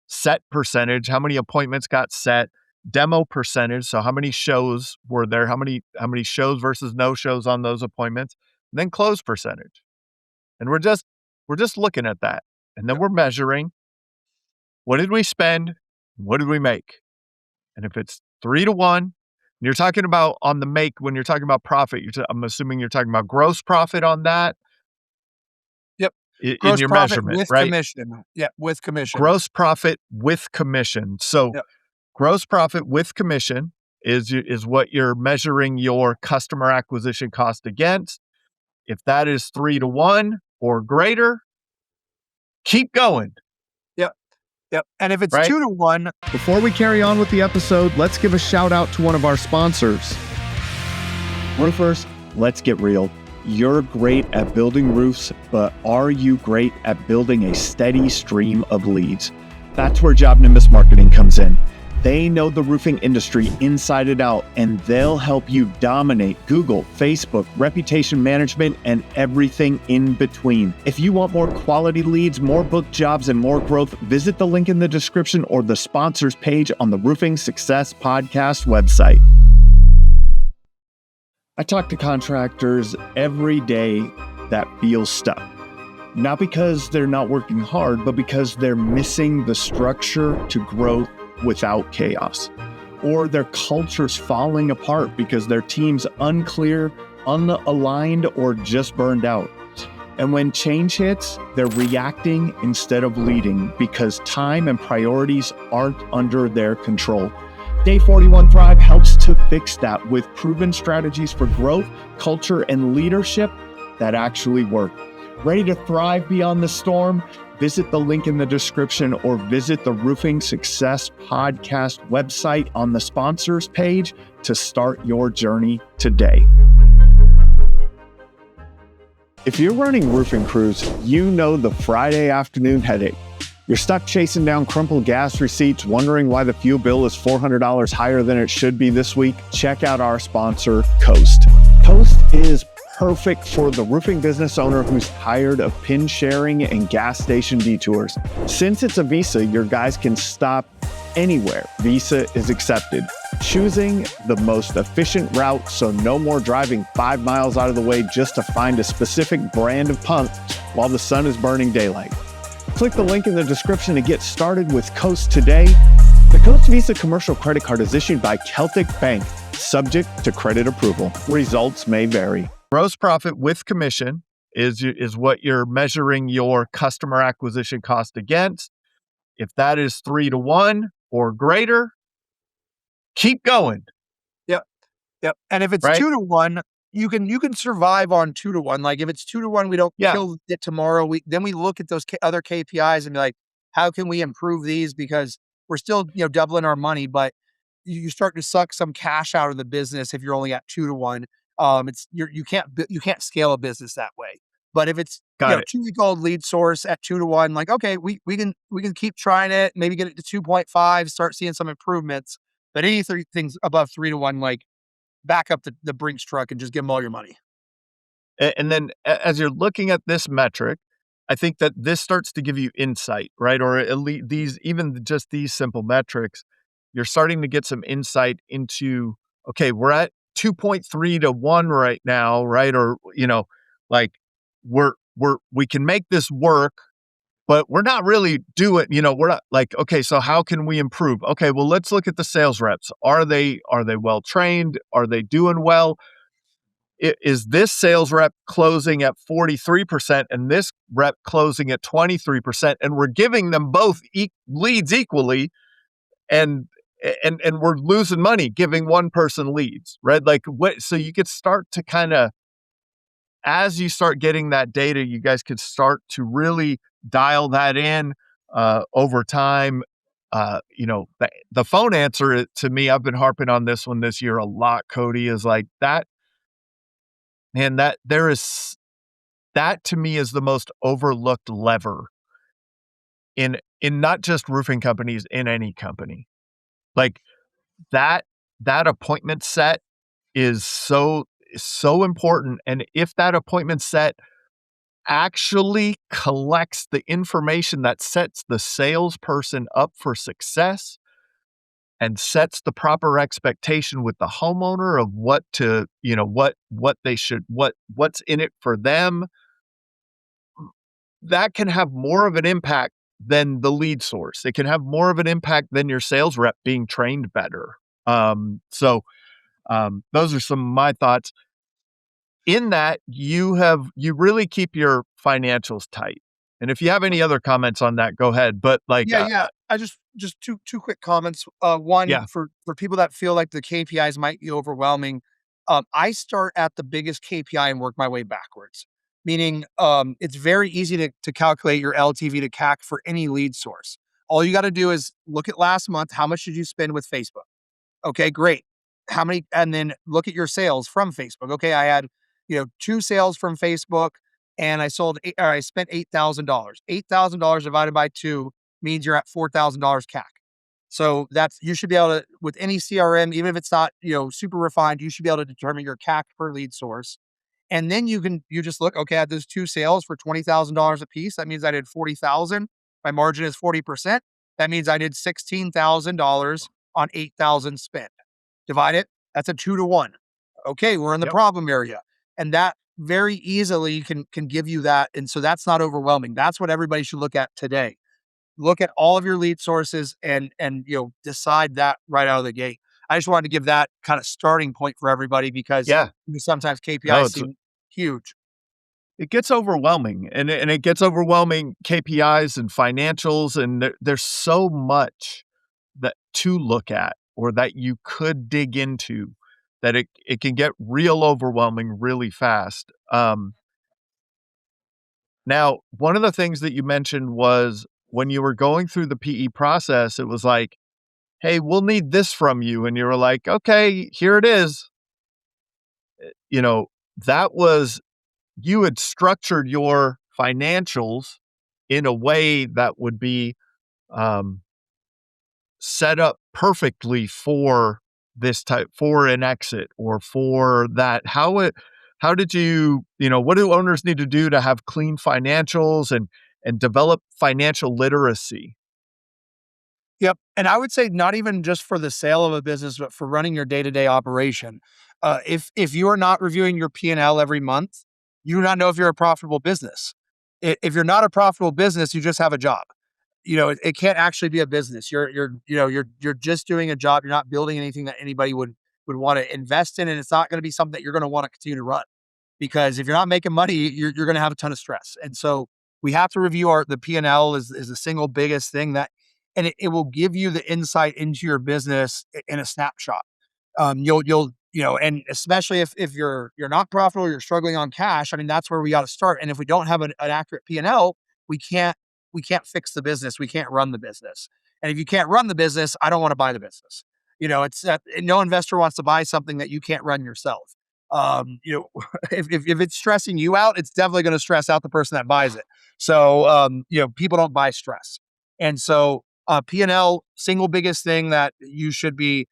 Set percentage, how many appointments got set? Demo percentage, so how many shows were there? How many shows versus no shows on those appointments? And then close percentage. And we're just looking at that. And then we're measuring, what did we spend? What did we make? And if it's 3 to 1, you're talking about on the make, when you're talking about profit, I'm assuming you're talking about gross profit on that. Yep. In Gross your profit measurement, with right? commission. Yeah, with commission. Gross profit with commission. So Yep. Gross profit with commission is what you're measuring your customer acquisition cost against. If that is 3 to 1 or greater, keep going. Yep. And if it's Right? 2 to 1, Before we carry on with the episode, let's give a shout out to one of our sponsors. Roofers, let's get real. You're great at building roofs, but are you great at building a steady stream of leads? That's where Job Nimbus Marketing comes in. They know the roofing industry inside and out, and they'll help you dominate Google, Facebook, reputation management, and everything in between. If you want more quality leads, more booked jobs, and more growth, visit the link in the description or the sponsors page on the Roofing Success Podcast website. I talk to contractors every day that feel stuck. Not because they're not working hard, but because they're missing the structure to growth without chaos. Or their culture's falling apart because their team's unclear, unaligned, or just burned out. And when change hits, they're reacting instead of leading because time and priorities aren't under their control. Day 41 Thrive helps to fix that with proven strategies for growth, culture, and leadership that actually work. Ready to thrive beyond the storm? Visit the link in the description or visit the Roofing Success Podcast website on the sponsors page to start your journey today. If you're running roofing crews, you know the Friday afternoon headache. You're stuck chasing down crumpled gas receipts, wondering why the fuel bill is $400 higher than it should be this week. Check out our sponsor, Coast. Coast is perfect for the roofing business owner who's tired of pin sharing and gas station detours. Since it's a Visa, your guys can stop anywhere Visa is accepted, choosing the most efficient route so no more driving 5 miles out of the way just to find a specific brand of pump while the sun is burning daylight. Click the link in the description to get started with Coast today. The Coast Visa commercial credit card is issued by Celtic Bank, subject to credit approval. Results may vary. Gross profit with commission is what you're measuring your customer acquisition cost against. If that is 3 to 1 or greater, keep going. Yep. And if it's Right? 2 to 1, you can survive on 2 to 1. Like if it's 2 to 1, we don't kill it tomorrow. Then we look at those other KPIs and be like, how can we improve these? Because we're still, doubling our money, but you start to suck some cash out of the business if you're only at 2 to 1. You can't scale a business that way. But if it's 2-week-old lead source at 2 to 1, like, okay, we can keep trying it, maybe get it to 2.5, start seeing some improvements. But anything's above 3 to 1, like back up the Brinks truck and just give them all your money. And then as you're looking at this metric, I think that this starts to give you insight, right? Or at least these simple metrics, you're starting to get some insight into, okay, we're at 2.3 to 1 right now, right? Or, like we can make this work but we're not really doing, we're not like, okay, so how can we improve? Okay, well, let's look at the sales reps. Are they well trained? Are they doing well? Is this sales rep closing at 43% and this rep closing at 23%, and we're giving them both leads equally, and we're losing money giving one person leads, right? Like what? So you could start to kind of, as you start getting that data, you guys could start to really dial that in over time. The phone answer to me, I've been harping on this one this year a lot, Kody, is like that. And that to me is the most overlooked lever in not just roofing companies, in any company. Like that appointment set is so important. And if that appointment set actually collects the information that sets the salesperson up for success and sets the proper expectation with the homeowner of what to, what they should, what's in it for them, that can have more of an impact than the lead source. It can have more of an impact than your sales rep being trained better. So those are some of my thoughts. In that, you really keep your financials tight. And if you have any other comments on that, go ahead. But like, Yeah. I just two quick comments. One, yeah, for people that feel like the KPIs might be overwhelming, I start at the biggest KPI and work my way backwards. Meaning, it's very easy to calculate your LTV to CAC for any lead source. All you got to do is look at last month. How much did you spend with Facebook? Okay, great. How many? And then look at your sales from Facebook. Okay, I had 2 sales from Facebook, and I spent $8,000. $8,000 divided by 2 means you're at $4,000 CAC. So you should be able to, with any CRM, even if it's not super refined, you should be able to determine your CAC per lead source. And then you just look, okay, I had those 2 sales for $20,000 a piece. That means I did 40,000. My margin is 40%. That means I did $16,000 on 8,000 spent. Divide it. That's a 2-to-1. Okay, we're in the problem area. And that very easily can give you that. And so that's not overwhelming. That's what everybody should look at today. Look at all of your lead sources and decide that right out of the gate. I just wanted to give that kind of starting point for everybody because sometimes KPIs seem huge. It gets overwhelming, and it gets overwhelming, KPIs and financials, and there's so much that to look at or that you could dig into that it can get real overwhelming really fast. Now, one of the things that you mentioned was when you were going through the PE process, it was like, hey, we'll need this from you. And you were like, okay, here it is. That was, you had structured your financials in a way that would be set up perfectly for this type, for an exit or for that. How did you, what do owners need to do to have clean financials and develop financial literacy? Yep. And I would say not even just for the sale of a business, but for running your day-to-day operation. If you are not reviewing your P&L every month, you do not know if you're a profitable business. If you're not a profitable business, you just have a job. It can't actually be a business. You're just doing a job. You're not building anything that anybody would want to invest in. And it's not going to be something that you're going to want to continue to run, because if you're not making money, you're going to have a ton of stress. And so we have to review the P&L is the single biggest thing and it will give you the insight into your business in a snapshot. And especially if you're not profitable, you're struggling on cash. I mean, that's where we got to start. And if we don't have an accurate P&L, we can't fix the business. We can't run the business. And if you can't run the business, I don't want to buy the business. It's no investor wants to buy something that you can't run yourself. If it's stressing you out, it's definitely going to stress out the person that buys it. So, people don't buy stress. And so, P&L, single biggest thing that you should be,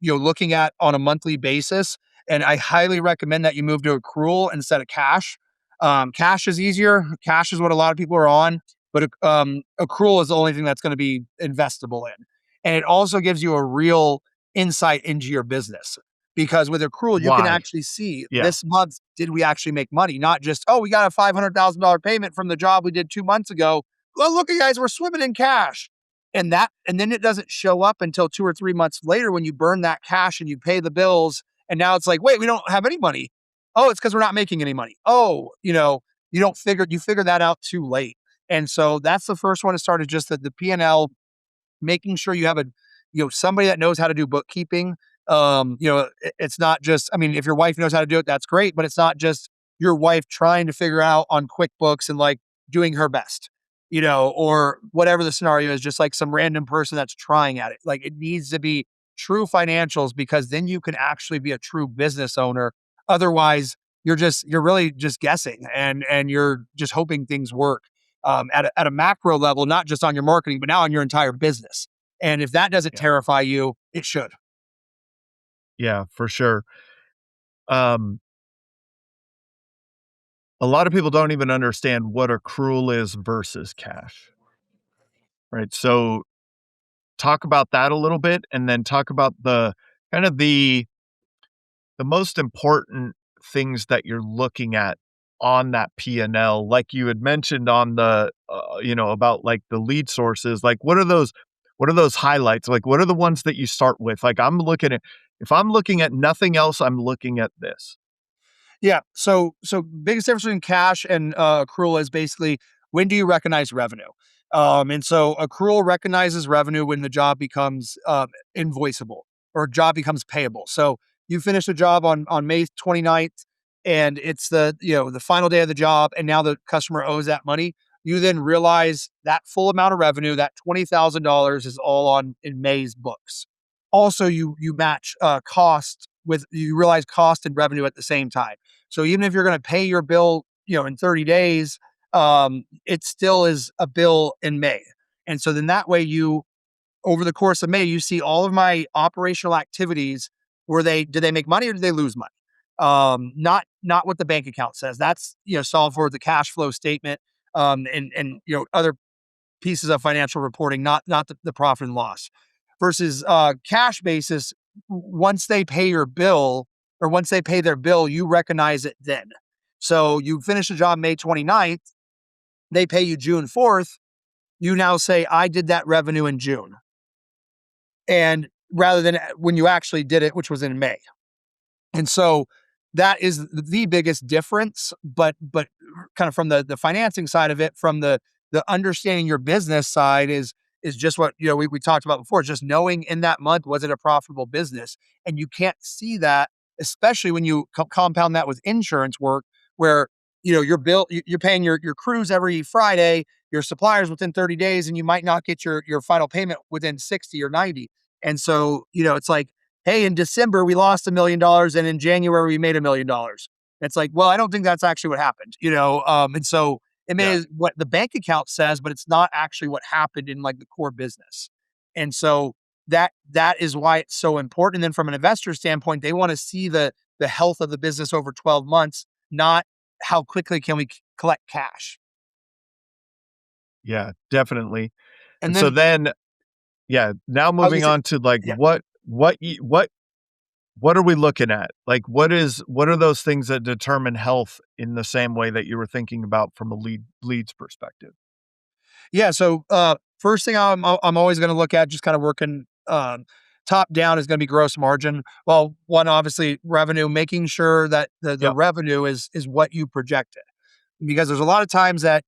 looking at on a monthly basis. And I highly recommend that you move to accrual instead of cash. Cash is easier. Cash is what a lot of people are on, but accrual is the only thing that's going to be investable in. And it also gives you a real insight into your business, because with accrual, you can actually see this month, did we actually make money? Not just, we got a $500,000 payment from the job we did 2 months ago. well, look, you guys, we're swimming in cash. And then it doesn't show up until 2 or 3 months later when you burn that cash and you pay the bills. And now it's like, wait, we don't have any money. Oh, it's because we're not making any money. Oh, you figure that out too late. And so that's the first one to start, is just the P&L, making sure you have somebody that knows how to do bookkeeping. It's not just, I mean, if your wife knows how to do it, that's great, but it's not just your wife trying to figure out on QuickBooks and like doing her best, or whatever the scenario is, just like some random person that's trying at it. Like, it needs to be true financials, because then you can actually be a true business owner. Otherwise, you're really just guessing, and you're just hoping things work at a macro level, not just on your marketing, but now on your entire business. And if that doesn't terrify you, it should. Yeah, for sure. A lot of people don't even understand what accrual is versus cash, right? So talk about that a little bit, and then talk about the kind of the most important things that you're looking at on that P&L. Like you had mentioned on the, about like the lead sources, like what are those highlights? Like, what are the ones that you start with? Like, if I'm looking at nothing else, I'm looking at this. Yeah. So biggest difference between cash and accrual is basically, when do you recognize revenue? And so accrual recognizes revenue when the job becomes invoiceable, or job becomes payable. So you finish the job on May 29th, and it's the final day of the job, and now the customer owes that money. You then realize that full amount of revenue, that $20,000, is all in May's books. Also, you match you realize cost and revenue at the same time. So even if you're going to pay your bill, in 30 days, it still is a bill in May. And so then that way, over the course of May, you see all of my operational activities. Did they make money, or did they lose money? Not what the bank account says. That's, solved for the cash flow statement, and other pieces of financial reporting, not the profit and loss. Versus cash basis, once they pay your bill, or once they pay their bill, you recognize it then. So you finish the job May 29th, they pay you June 4th, you now say, I did that revenue in June. And rather than when you actually did it, which was in May. And so that is the biggest difference, but kind of from the financing side of it, from the understanding your business side, is just what we talked about before. Just knowing in that month, was it a profitable business? And you can't see that, especially when you compound that with insurance work, where your bill, you're paying your crews every Friday, your suppliers within 30 days, and you might not get your final payment within 60 or 90. And so it's like, hey, in December we lost $1 million, and in January we made $1 million. It's like, well, I don't think that's actually what happened, and so it is what the bank account says, but it's not actually what happened in like the core business. And so that is why it's so important. And then from an investor standpoint, they want to see the health of the business over 12 months, not how quickly can we collect cash. Yeah, definitely. And so then, now moving on to like, what are we looking at? Like, what are those things that determine health in the same way that you were thinking about from a leads perspective? Yeah. So first thing I'm always going to look at, just kind of working top down, is going to be gross margin. Well, one, obviously revenue, making sure that the revenue is what you projected. Because there's a lot of times that,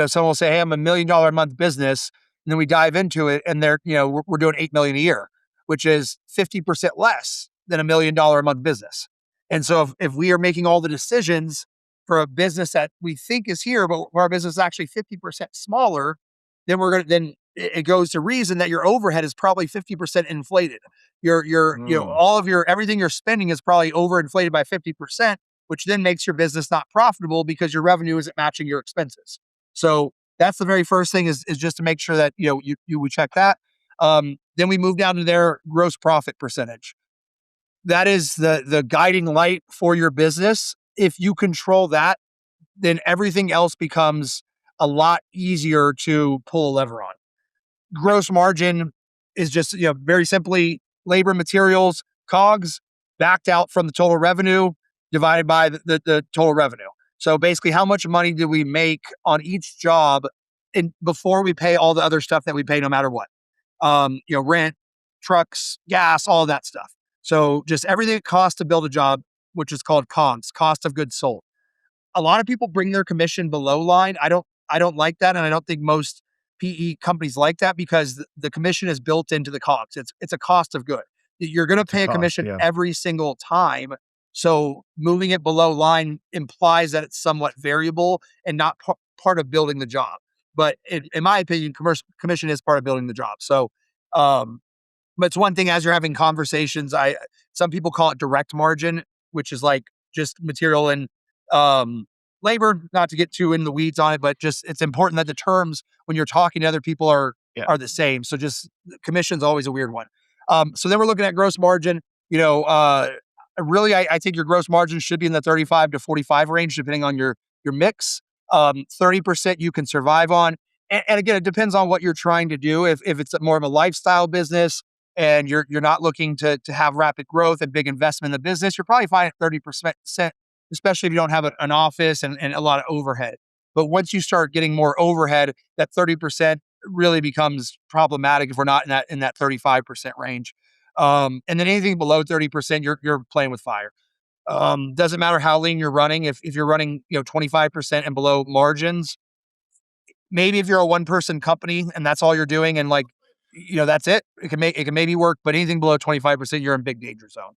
someone will say, hey, I'm $1 million a month business. And then we dive into it, and we're doing $8 million a year, which is 50% less than $1 million a month business. And so if we are making all the decisions for a business that we think is here, but our business is actually 50% smaller, then it goes to reason that your overhead is probably 50% inflated. All of everything you're spending is probably overinflated by 50%, which then makes your business not profitable because your revenue isn't matching your expenses. So that's the very first thing, is just to make sure that, you would check that. Then we move down to their gross profit percentage. That is the guiding light for your business. If you control that, then everything else becomes a lot easier to pull a lever on. Gross margin is just, very simply labor, materials, COGS, backed out from the total revenue, divided by the total revenue. So basically, how much money did we make on each job before we pay all the other stuff that we pay no matter what. Rent, trucks, gas, all of that stuff. So just everything it costs to build a job, which is called COGS, cost of goods sold. A lot of people bring their commission below line. I don't like that, and I don't think most PE companies like that, because the commission is built into the COGS. It's a cost of good. You're going to pay a commission every single time. So moving it below line implies that it's somewhat variable and not part of building the job. But in my opinion, commission is part of building the job. So, but it's one thing as you're having conversations. Some people call it direct margin, which is like just material and labor. Not to get too in the weeds on it, but just it's important that the terms when you're talking to other people are the same. So just commission's always a weird one. So then we're looking at gross margin. Really, I think your gross margin should be in the 35 to 45 range, depending on your mix. 30% you can survive on. And again, it depends on what you're trying to do. If it's more of a lifestyle business and you're not looking to have rapid growth and big investment in the business, you're probably fine at 30%, especially if you don't have an office and a lot of overhead. But once you start getting more overhead, that 30% really becomes problematic if we're not in that 35% range. And then anything below 30%, you're playing with fire. Doesn't matter how lean you're running. If you're running 25% and below margins, maybe if you're a one-person company and that's all you're doing and that's it. It can maybe work, but anything below 25%, you're in big danger zone.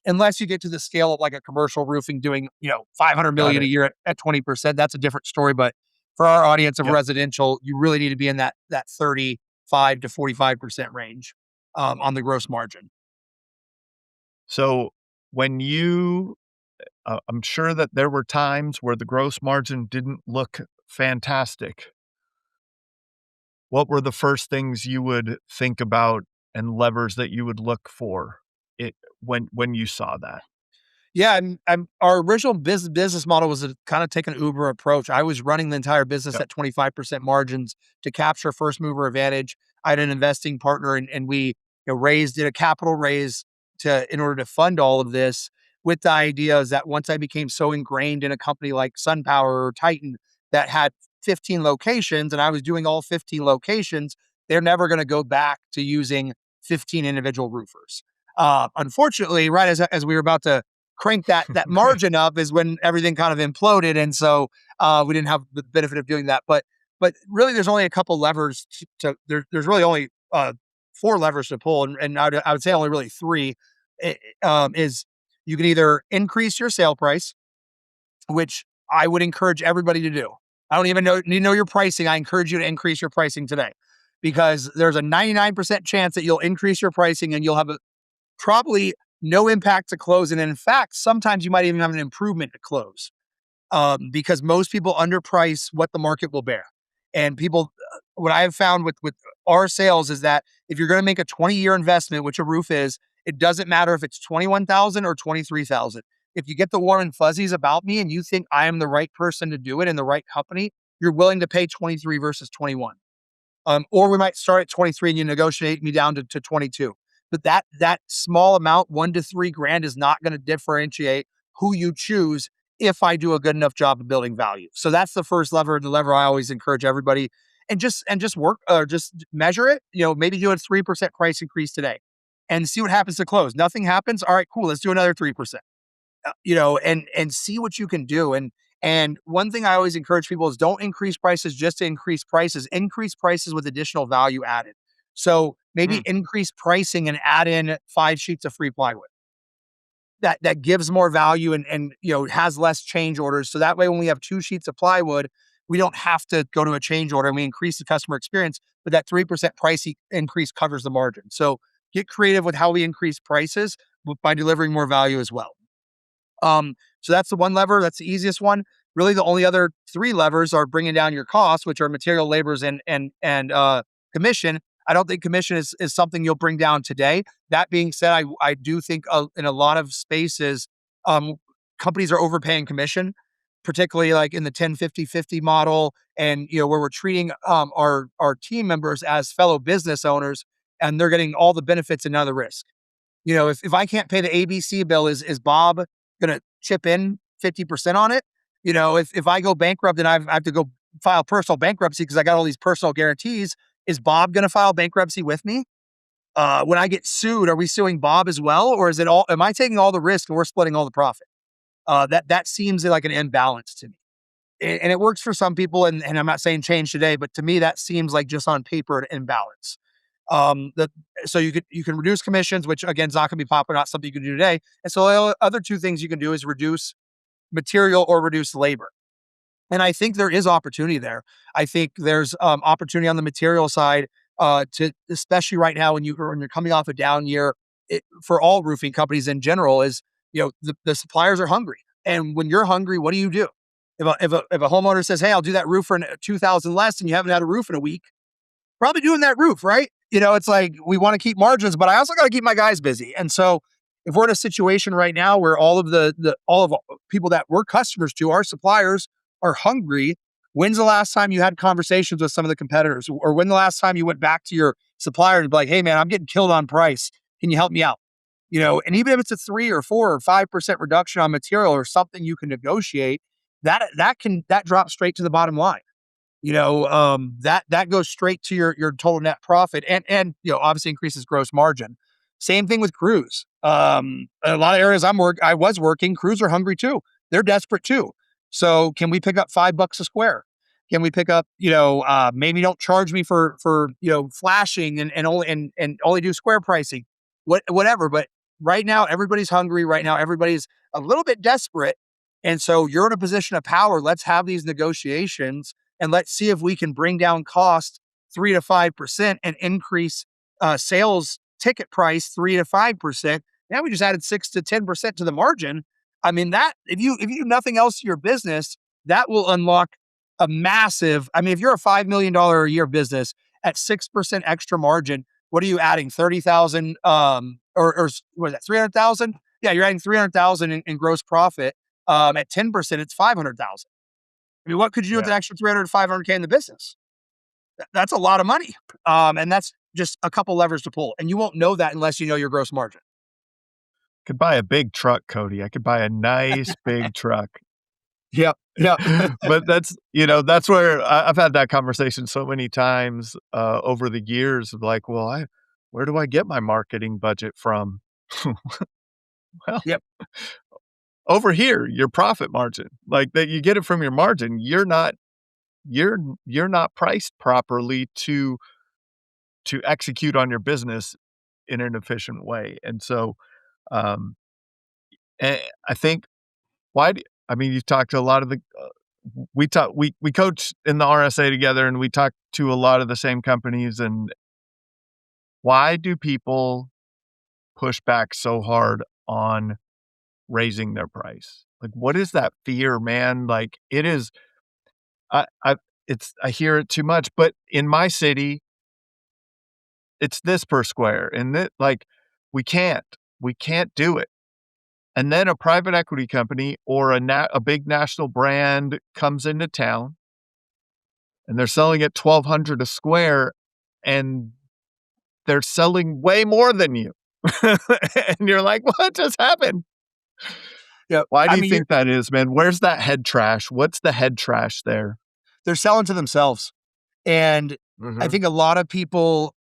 Unless you get to the scale of like a commercial roofing doing, $500 million a year at 20%, that's a different story. But for our audience of residential, you really need to be in that 35 to 45% range on the gross margin. So when I'm sure that there were times where the gross margin didn't look fantastic. What were the first things you would think about and levers that you would look for when you saw that? Yeah, our original business model was to kind of take an Uber approach. I was running the entire business at 25% margins to capture first mover advantage. I had an investing partner, and we did a capital raise in order to fund all of this, with the idea is that once I became so ingrained in a company like SunPower or Titan that had 15 locations, and I was doing all 15 locations, they're never going to go back to using 15 individual roofers. Unfortunately, right as we were about to crank that margin up is when everything kind of imploded. And so we didn't have the benefit of doing that. But really, there's only a couple levers there's really only 4 levers to pull. And I would say only really 3 is you can either increase your sale price, which I would encourage everybody to do. I don't even need to know your pricing. I encourage you to increase your pricing today, because there's a 99% chance that you'll increase your pricing and you'll have probably no impact to close. And in fact, sometimes you might even have an improvement to close because most people underprice what the market will bear. And what I have found with our sales is that if you're going to make a 20-year investment, which a roof is, it doesn't matter if it's $21,000 or $23,000. If you get the warm and fuzzies about me and you think I am the right person to do it in the right company, you're willing to pay 23 versus 21. Or we might start at 23 and you negotiate me down to 22. But that small amount, $1 to $3 grand, is not going to differentiate who you choose if I do a good enough job of building value. So that's the first lever, the lever I always encourage everybody, and just work, just measure it. Maybe do a 3% price increase today, and see what happens to close. Nothing happens. All right, cool. Let's do another 3%. And see what you can do. And one thing I always encourage people is don't increase prices just to increase prices. Increase prices with additional value added. So maybe increase pricing and add in 5 sheets of free plywood. That gives more value and has less change orders. So that way, when we have 2 sheets of plywood, we don't have to go to a change order, and we increase the customer experience. But that 3% price increase covers the margin. So get creative with how we increase prices by delivering more value as well. So that's the one lever. That's the easiest one. Really, the only other 3 levers are bringing down your costs, which are material, labors, and commission. I don't think commission is something you'll bring down today. That being said, I do think in a lot of spaces, companies are overpaying commission, particularly like in the 10-50-50 model, and where we're treating our team members as fellow business owners, and they're getting all the benefits and none of the risk. If I can't pay the ABC bill, is Bob going to chip in 50% on it? If I go bankrupt and I have to go file personal bankruptcy because I got all these personal guarantees. Is Bob going to file bankruptcy with me? When I get sued, are we suing Bob as well? Or is it all, am I taking all the risk and we're splitting all the profit? That seems like an imbalance to me. And it works for some people. And I'm not saying change today, but to me, that seems like just on paper, an imbalance. So you can reduce commissions, which again is not going to be popular, not something you can do today. And so the other two things you can do is reduce material or reduce labor. And I think there is opportunity there. I think there's opportunity on the material side to, especially right now when you're coming off a down year, for all roofing companies in general, is the suppliers are hungry, and when you're hungry, what do? If a homeowner says, "Hey, I'll do that roof for $2,000 less," and you haven't had a roof in a week, probably doing that roof, right? It's like we want to keep margins, but I also got to keep my guys busy. And so if we're in a situation right now where all of people that we're customers to, our suppliers, are hungry, when's the last time you had conversations with some of the competitors? Or when the last time you went back to your supplier and be like, "Hey man, I'm getting killed on price. Can you help me out?" And even if it's a 3 or 4 or 5% reduction on material or something you can negotiate, that drops straight to the bottom line. That goes straight to your total net profit and obviously increases gross margin. Same thing with crews. A lot of areas I was working, crews are hungry too. They're desperate too. So can we pick up $5 a square? Can we pick up, maybe don't charge me for flashing and only do square pricing, whatever. But right now everybody's hungry. Right now everybody's a little bit desperate. And so you're in a position of power. Let's have these negotiations and let's see if we can bring down cost 3 to 5% and increase sales ticket price 3 to 5%. Now we just added 6 to 10% to the margin. I mean, that if you do nothing else to your business, that will unlock a massive. I mean, if you're a $5 million a year business at 6% extra margin, what are you adding? 30,000 or what is that? 300,000? Yeah, you're adding 300,000 in gross profit. At 10%, it's 500,000. I mean, what could you do with an extra 300 to 500K in the business? That's a lot of money. And that's just a couple levers to pull. And you won't know that unless you know your gross margin. Could buy a big truck, Kody. I could buy a nice big truck. Yeah. But that's where I've had that conversation so many times over the years of like, well, where do I get my marketing budget from? Well, yep. Over here, your profit margin, like that you get it from your margin. You're not priced properly to execute on your business in an efficient way. And so and I think you talked to a lot of the we coach in the RSA together, and we talk to a lot of the same companies. And why do people push back so hard on raising their price? Like, what is that fear, man? Like, it is, I hear it too much, but in my city, it's this per square, and that, like, we can't do it. And then a private equity company or a big national brand comes into town, and they're selling at $1,200 a square, and they're selling way more than you. And you're like, what just happened? Yeah. Why do you think that is, man? Where's that head trash? What's the head trash there? They're selling to themselves. And I think a lot of people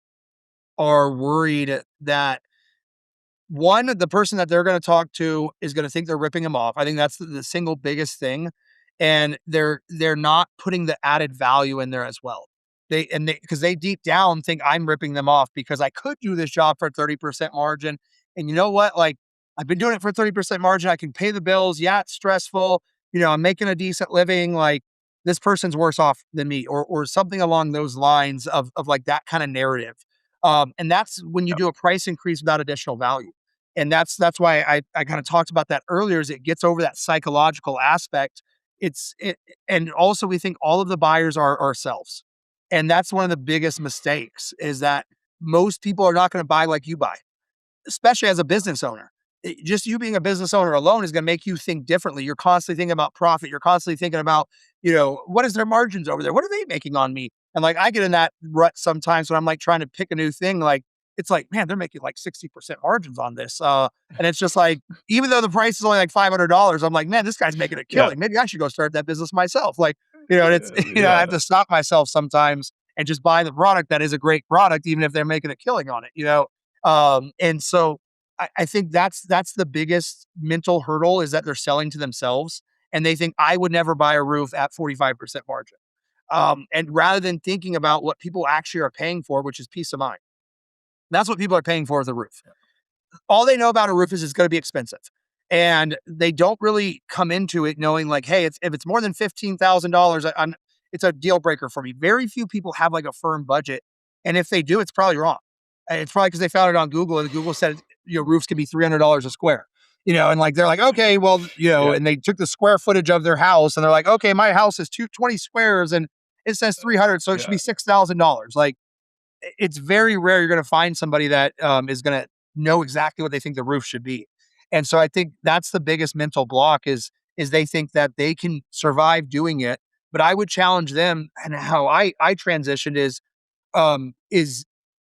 are worried that one, the person that they're going to talk to is going to think they're ripping them off. I think that's the single biggest thing. And they're not putting the added value in there as well. Because they deep down think I'm ripping them off because I could do this job for 30% margin. And you know what? Like, I've been doing it for 30% margin. I can pay the bills. Yeah, it's stressful. I'm making a decent living. Like, this person's worse off than me, or something along those lines of like that kind of narrative. And that's when you do a price increase without additional value. And that's why I kind of talked about that earlier, is it gets over that psychological aspect. And also we think all of the buyers are ourselves. And that's one of the biggest mistakes, is that most people are not going to buy like you buy, especially as a business owner. Just you being a business owner alone is going to make you think differently. You're constantly thinking about profit. You're constantly thinking about, what is their margins over there? What are they making on me? And like, I get in that rut sometimes when I'm like trying to pick a new thing. Like, it's like, man, they're making like 60% margins on this. And it's just like, even though the price is only like $500, I'm like, man, this guy's making a killing. Maybe I should go start that business myself. Like, And it's, I Yeah. have to stop myself sometimes and just buy the product that is a great product, even if they're making a killing on it. And so I think that's the biggest mental hurdle, is that they're selling to themselves and they think I would never buy a roof at 45% margin. And rather than thinking about what people actually are paying for, which is peace of mind, that's what people are paying for, is the roof. All they know about a roof is it's going to be expensive. And they don't really come into it knowing like, hey, if it's more than $15,000, it's a deal breaker for me. Very few people have like a firm budget. And if they do, it's probably wrong. And it's probably because they found it on Google and Google said, roofs can be $300 a square, and like, they're like, okay, well, Yeah. and they took the square footage of their house and they're like, okay, my house is 220 squares and it says 300. So it should be $6,000. Like, it's very rare you're going to find somebody that is going to know exactly what they think the roof should be. And so I think that's the biggest mental block, is they think that they can survive doing it. But I would challenge them, and how I transitioned is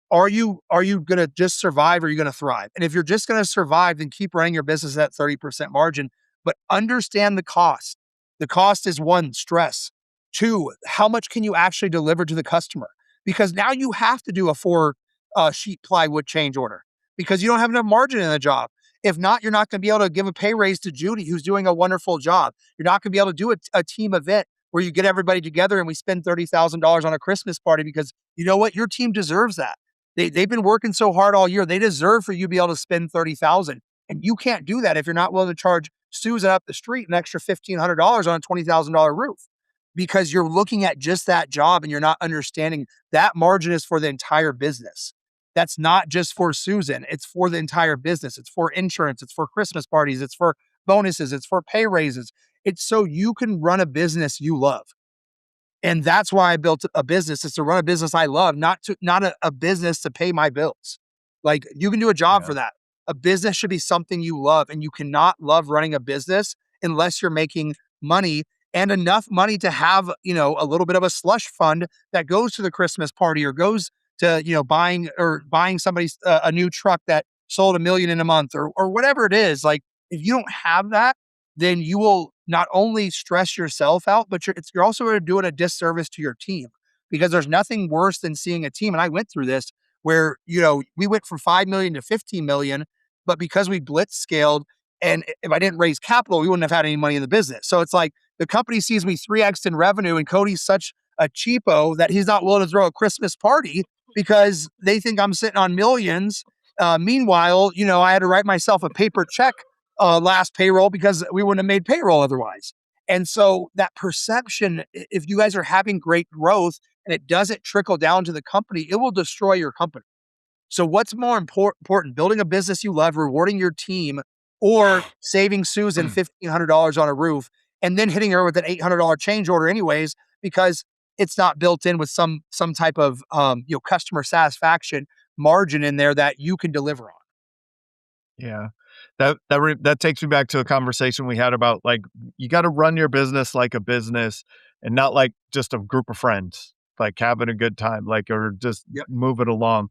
are you going to just survive, or are you going to thrive? And if you're just going to survive, then keep running your business at 30% margin, but understand the cost. The cost is, one, stress. Two, how much can you actually deliver to the customer? Because now you have to do a 4 sheet plywood change order because you don't have enough margin in the job. If not, you're not going to be able to give a pay raise to Judy, who's doing a wonderful job. You're not going to be able to do a team event where you get everybody together and we spend $30,000 on a Christmas party, because you know what? Your team deserves that. They've been working so hard all year. They deserve for you to be able to spend $30,000. And you can't do that if you're not willing to charge Susan up the street an extra $1,500 on a $20,000 roof, because you're looking at just that job and you're not understanding that margin is for the entire business. That's not just for Susan. It's for the entire business. It's for insurance. It's for Christmas parties. It's for bonuses. It's for pay raises. It's so you can run a business you love. And that's why I built a business, is to run a business I love, not a business to pay my bills. Like, you can do a job for that. A business should be something you love, and you cannot love running a business unless you're making money, and enough money to have, a little bit of a slush fund that goes to the Christmas party, or goes to, buying somebody's a new truck that sold $1 million in a month, or whatever it is. Like, if you don't have that, then you will not only stress yourself out, but you're also doing a disservice to your team, because there's nothing worse than seeing a team. And I went through this where, we went from 5 million to 15 million, but because we blitz scaled, and if I didn't raise capital, we wouldn't have had any money in the business. So it's like the company sees me 3x in revenue, and Kody's such a cheapo that he's not willing to throw a Christmas party because they think I'm sitting on millions. Meanwhile, I had to write myself a paper check last payroll because we wouldn't have made payroll otherwise. And so that perception, if you guys are having great growth and it doesn't trickle down to the company, it will destroy your company. So what's more important, building a business you love, rewarding your team, or saving Susan $1,500 on a roof and then hitting her with an $800 change order anyways, because it's not built in with some type of customer satisfaction margin in there that you can deliver on. Yeah. That takes me back to a conversation we had about, like, you got to run your business like a business and not like just a group of friends, like having a good time, like, or just move it along.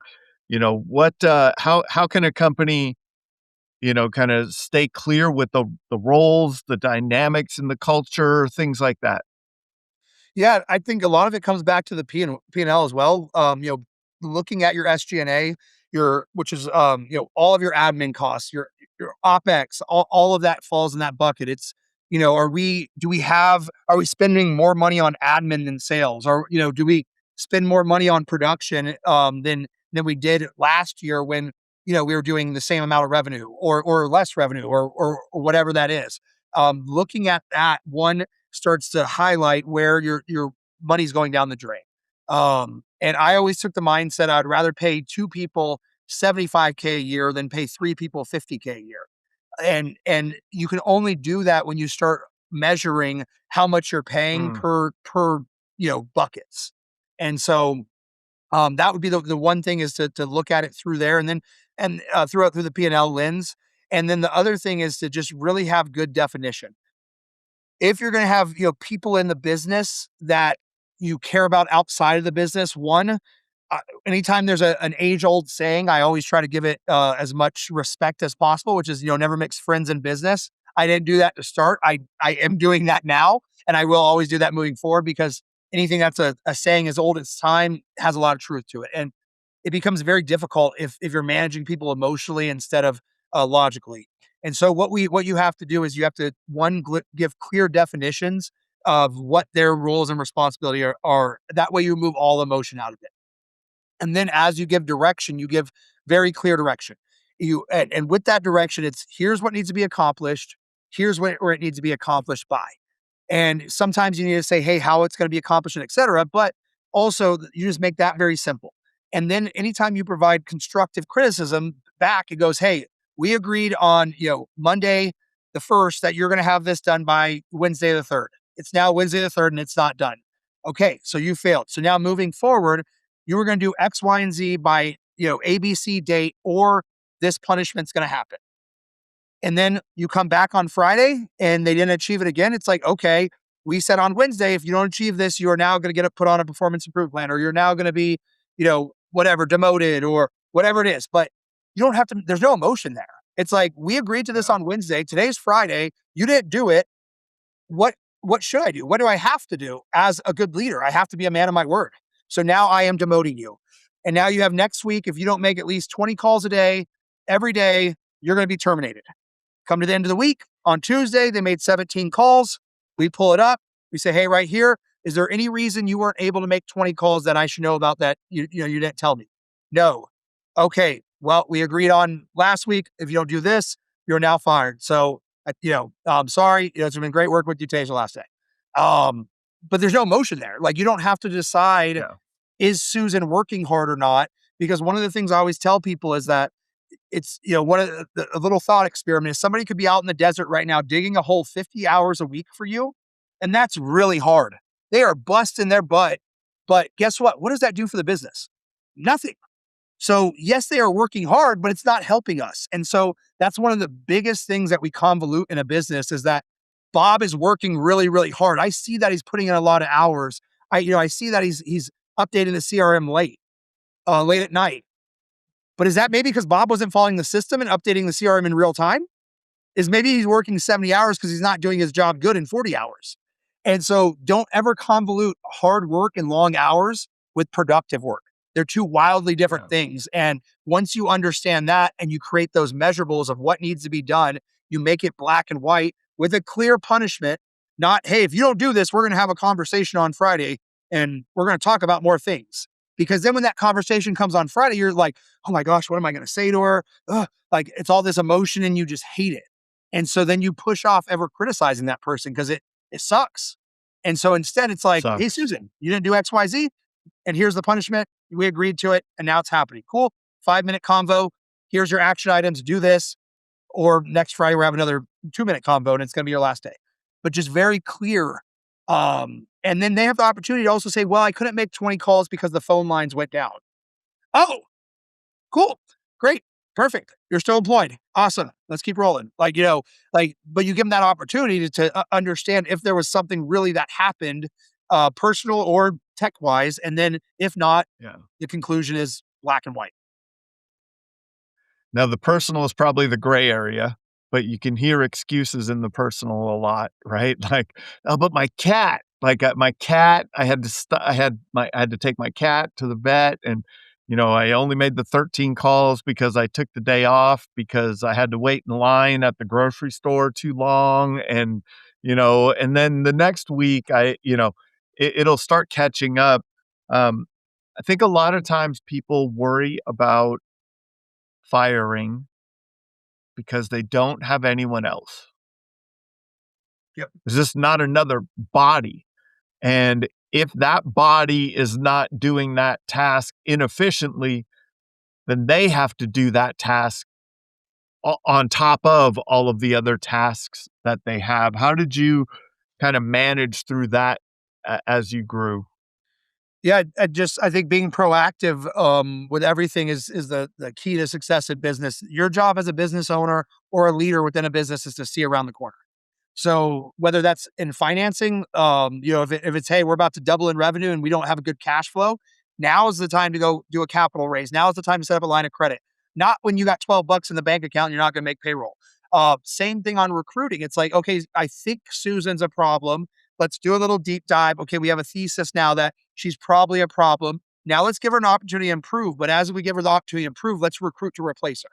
How can a company, kind of stay clear with the roles, the dynamics in the culture, things like that? Yeah, I think a lot of it comes back to the P&L as well. Looking at your SG&A, which is all of your admin costs, your OpEx, all of that falls in that bucket. It's, are we spending more money on admin than sales? Or, do we spend more money on production than we did last year when, we were doing the same amount of revenue or less revenue or whatever that is. Looking at that, one starts to highlight where your money's going down the drain. And I always took the mindset I'd rather pay 2 people $75K a year than pay 3 people $50K a year. And you can only do that when you start measuring how much you're paying per buckets. And so that would be the one thing, is to look at it through there, and then through the P&L lens. And then the other thing is to just really have good definition. If you're going to have people in the business that you care about outside of the business, one, anytime there's an age-old saying, I always try to give it as much respect as possible, which is, never mix friends in business. I didn't do that to start. I am doing that now. And I will always do that moving forward, because anything that's a saying as old as time has a lot of truth to it. And it becomes very difficult if you're managing people emotionally instead of logically. And so what you have to do is you have to give clear definitions of what their roles and responsibility are. That way you remove all emotion out of it. And then as you give direction, you give very clear direction. And with that direction, it's here's what needs to be accomplished. Here's where it needs to be accomplished by. And sometimes you need to say, hey, how it's going to be accomplished, and et cetera. But also you just make that very simple. And then anytime you provide constructive criticism back, it goes, hey, we agreed on, Monday the 1st that you're going to have this done by Wednesday the 3rd. It's now Wednesday the 3rd and it's not done. Okay, so you failed. So now moving forward, you were going to do X, Y, and Z by, ABC date, or this punishment's going to happen. And then you come back on Friday and they didn't achieve it again. It's like, okay, we said on Wednesday, if you don't achieve this, you are now going to get it put on a performance improvement plan, or you're now going to be, whatever, demoted or whatever it is. But you don't have to, there's no emotion there. It's like, we agreed to this on Wednesday. Today's Friday. You didn't do it. What should I do? What do I have to do as a good leader? I have to be a man of my word. So now I am demoting you. And now you have next week, if you don't make at least 20 calls a day, every day, you're going to be terminated. Come to the end of the week, on Tuesday, they made 17 calls. We pull it up. We say, hey, right here, is there any reason you weren't able to make 20 calls that I should know about that you didn't tell me? No. Okay, well, we agreed on last week, if you don't do this, you're now fired. So, I'm sorry. It's been great working with you. Today's the last day. But there's no emotion there. Like, you don't have to decide, is Susan working hard or not? Because one of the things I always tell people is that it's, one of a little thought experiment is somebody could be out in the desert right now digging a hole 50 hours a week for you. And that's really hard. They are busting their butt. But guess what? What does that do for the business? Nothing. So yes, they are working hard, but it's not helping us. And so that's one of the biggest things that we convolute in a business, is that Bob is working really, really hard. I see that he's putting in a lot of hours. I see that he's updating the CRM late at night. But is that maybe because Bob wasn't following the system and updating the CRM in real time? Is maybe he's working 70 hours because he's not doing his job good in 40 hours. And so don't ever convolute hard work and long hours with productive work. They're two wildly different things. And once you understand that and you create those measurables of what needs to be done, you make it black and white with a clear punishment. Not, hey, if you don't do this, we're going to have a conversation on Friday and we're going to talk about more things. Because then when that conversation comes on Friday, you're like, oh my gosh, what am I going to say to her? Ugh. Like, it's all this emotion and you just hate it. And so then you push off ever criticizing that person because it sucks. And so instead it's like, hey, Susan, you didn't do X, Y, Z. And here's the punishment. We agreed to it. And now it's happening. Cool. 5-minute convo. Here's your action items. Do this. Or next Friday, we'll have another 2-minute convo and it's going to be your last day. But just very clear. And then they have the opportunity to also say, well, I couldn't make 20 calls because the phone lines went down. Oh, cool. Great. Perfect. You're still employed. Awesome. Let's keep rolling. But you give them that opportunity to understand if there was something really that happened, personal or tech wise. And then if not, the conclusion is black and white. Now, the personal is probably the gray area, but you can hear excuses in the personal a lot, right? Like, oh, but my cat, my cat, I had to take my cat to the vet, and I only made the 13 calls because I took the day off because I had to wait in line at the grocery store too long, and and then the next week it'll start catching up. I think a lot of times people worry about firing because they don't have anyone else. Yep. There's just not another body. And if that body is not doing that task inefficiently, then they have to do that task on top of all of the other tasks that they have. How did you kind of manage through that as you grew? Yeah, I think being proactive with everything is the key to success in business. Your job as a business owner or a leader within a business is to see around the corner. So whether that's in financing, if it's, hey, we're about to double in revenue and we don't have a good cash flow, now is the time to go do a capital raise. Now is the time to set up a line of credit. Not when you got $12 in the bank account and you're not going to make payroll. Same thing on recruiting. It's like, okay, I think Susan's a problem. Let's do a little deep dive. Okay, we have a thesis now that she's probably a problem. Now let's give her an opportunity to improve. But as we give her the opportunity to improve, let's recruit to replace her.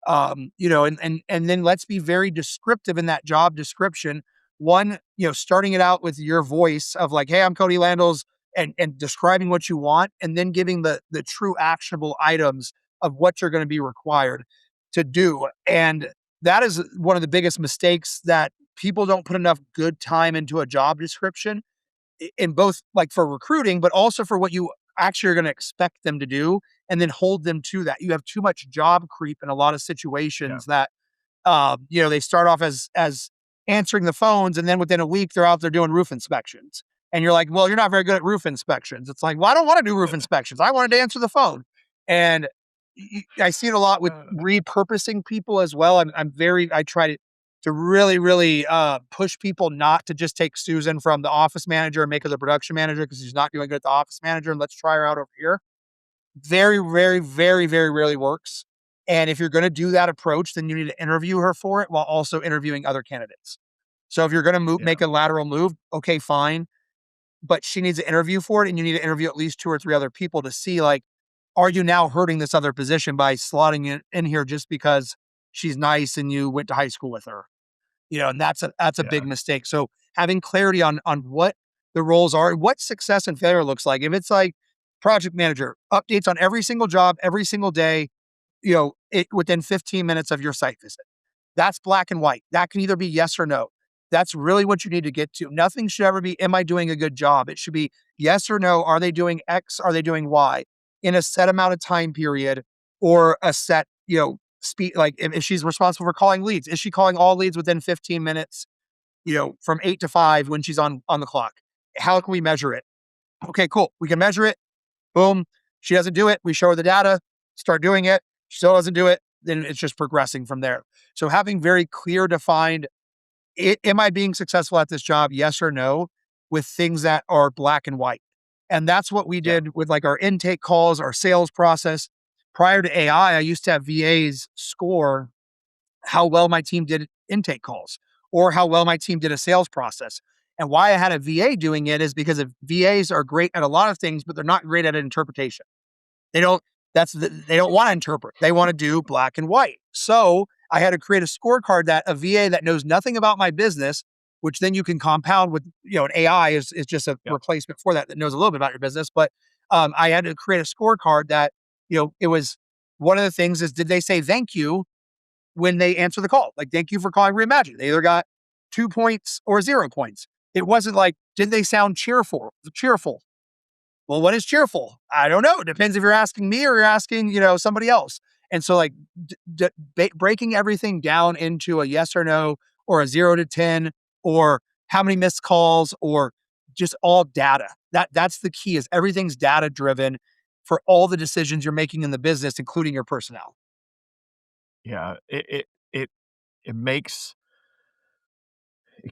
And then let's be very descriptive in that job description. One, starting it out with your voice of like, hey, I'm Kody Landals, and describing what you want, and then giving the true actionable items of what you're going to be required to do. And that is one of the biggest mistakes, that people don't put enough good time into a job description, in both like for recruiting, but also for what you actually are going to expect them to do, and then hold them to that. You have too much job creep in a lot of situations that, they start off as answering the phones, and then within a week they're out there doing roof inspections. And you're like, well, you're not very good at roof inspections. It's like, well, I don't want to do roof inspections. I wanted to answer the phone. And I see it a lot with repurposing people as well. I try to really, really push people not to just take Susan from the office manager and make her the production manager because she's not doing good at the office manager, and let's try her out over here. Very, very, very, very rarely works. And if you're going to do that approach, then you need to interview her for it while also interviewing other candidates. So if you're going to make a lateral move, okay, fine. But she needs to interview for it, and you need to interview at least 2 or 3 other people to see, like, are you now hurting this other position by slotting it in here just because she's nice and you went to high school with her? And that's a big mistake. So having clarity on what the roles are, what success and failure looks like. If it's like project manager, updates on every single job, every single day, within 15 minutes of your site visit. That's black and white. That can either be yes or no. That's really what you need to get to. Nothing should ever be, am I doing a good job? It should be yes or no. Are they doing X? Are they doing Y in a set amount of time period, or a set, speed? Like if she's responsible for calling leads, is she calling all leads within 15 minutes, from 8 to 5 when she's on the clock? How can we measure it? Okay, cool. We can measure it. Boom. She doesn't do it. We show her the data, start doing it. She still doesn't do it. Then it's just progressing from there. So having very clear, defined, am I being successful at this job? Yes or no, with things that are black and white. And that's what we did with like our intake calls, our sales process. Prior to AI, I used to have VAs score how well my team did intake calls, or how well my team did a sales process. And why I had a VA doing it is because VAs are great at a lot of things, but they're not great at interpretation. They don't want to interpret. They want to do black and white. So I had to create a scorecard that a VA that knows nothing about my business, which then you can compound with, an AI is just a replacement for that knows a little bit about your business. But I had to create a scorecard that, it was, one of the things is, did they say thank you when they answer the call? Like, thank you for calling Reimagine. They either got 2 points or 0 points. It wasn't like, did they sound cheerful? Well, what is cheerful? I don't know. It depends if you're asking me or you're asking, somebody else. And so like breaking everything down into a yes or no, or a 0 to 10, or how many missed calls, or just all data. That's the key, is everything's data driven for all the decisions you're making in the business, including your personnel. Yeah, it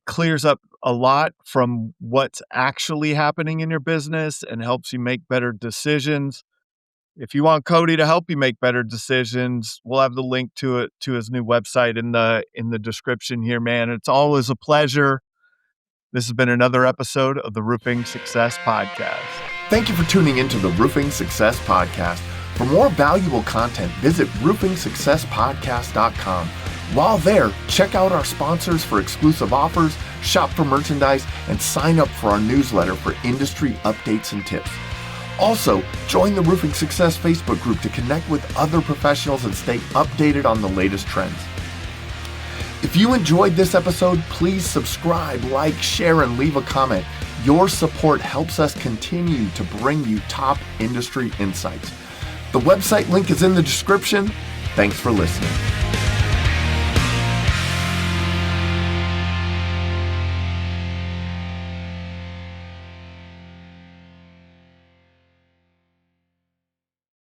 clears up a lot from what's actually happening in your business and helps you make better decisions. If you want Kody to help you make better decisions, we'll have the link to his new website in the description here, man. It's always a pleasure. This has been another episode of the Roofing Success Podcast. Thank you for tuning into the Roofing Success Podcast. For more valuable content, visit roofingsuccesspodcast.com. While there, check out our sponsors for exclusive offers, shop for merchandise, and sign up for our newsletter for industry updates and tips. Also, join the Roofing Success Facebook group to connect with other professionals and stay updated on the latest trends. If you enjoyed this episode, please subscribe, like, share, and leave a comment. Your support helps us continue to bring you top industry insights. The website link is in the description. Thanks for listening.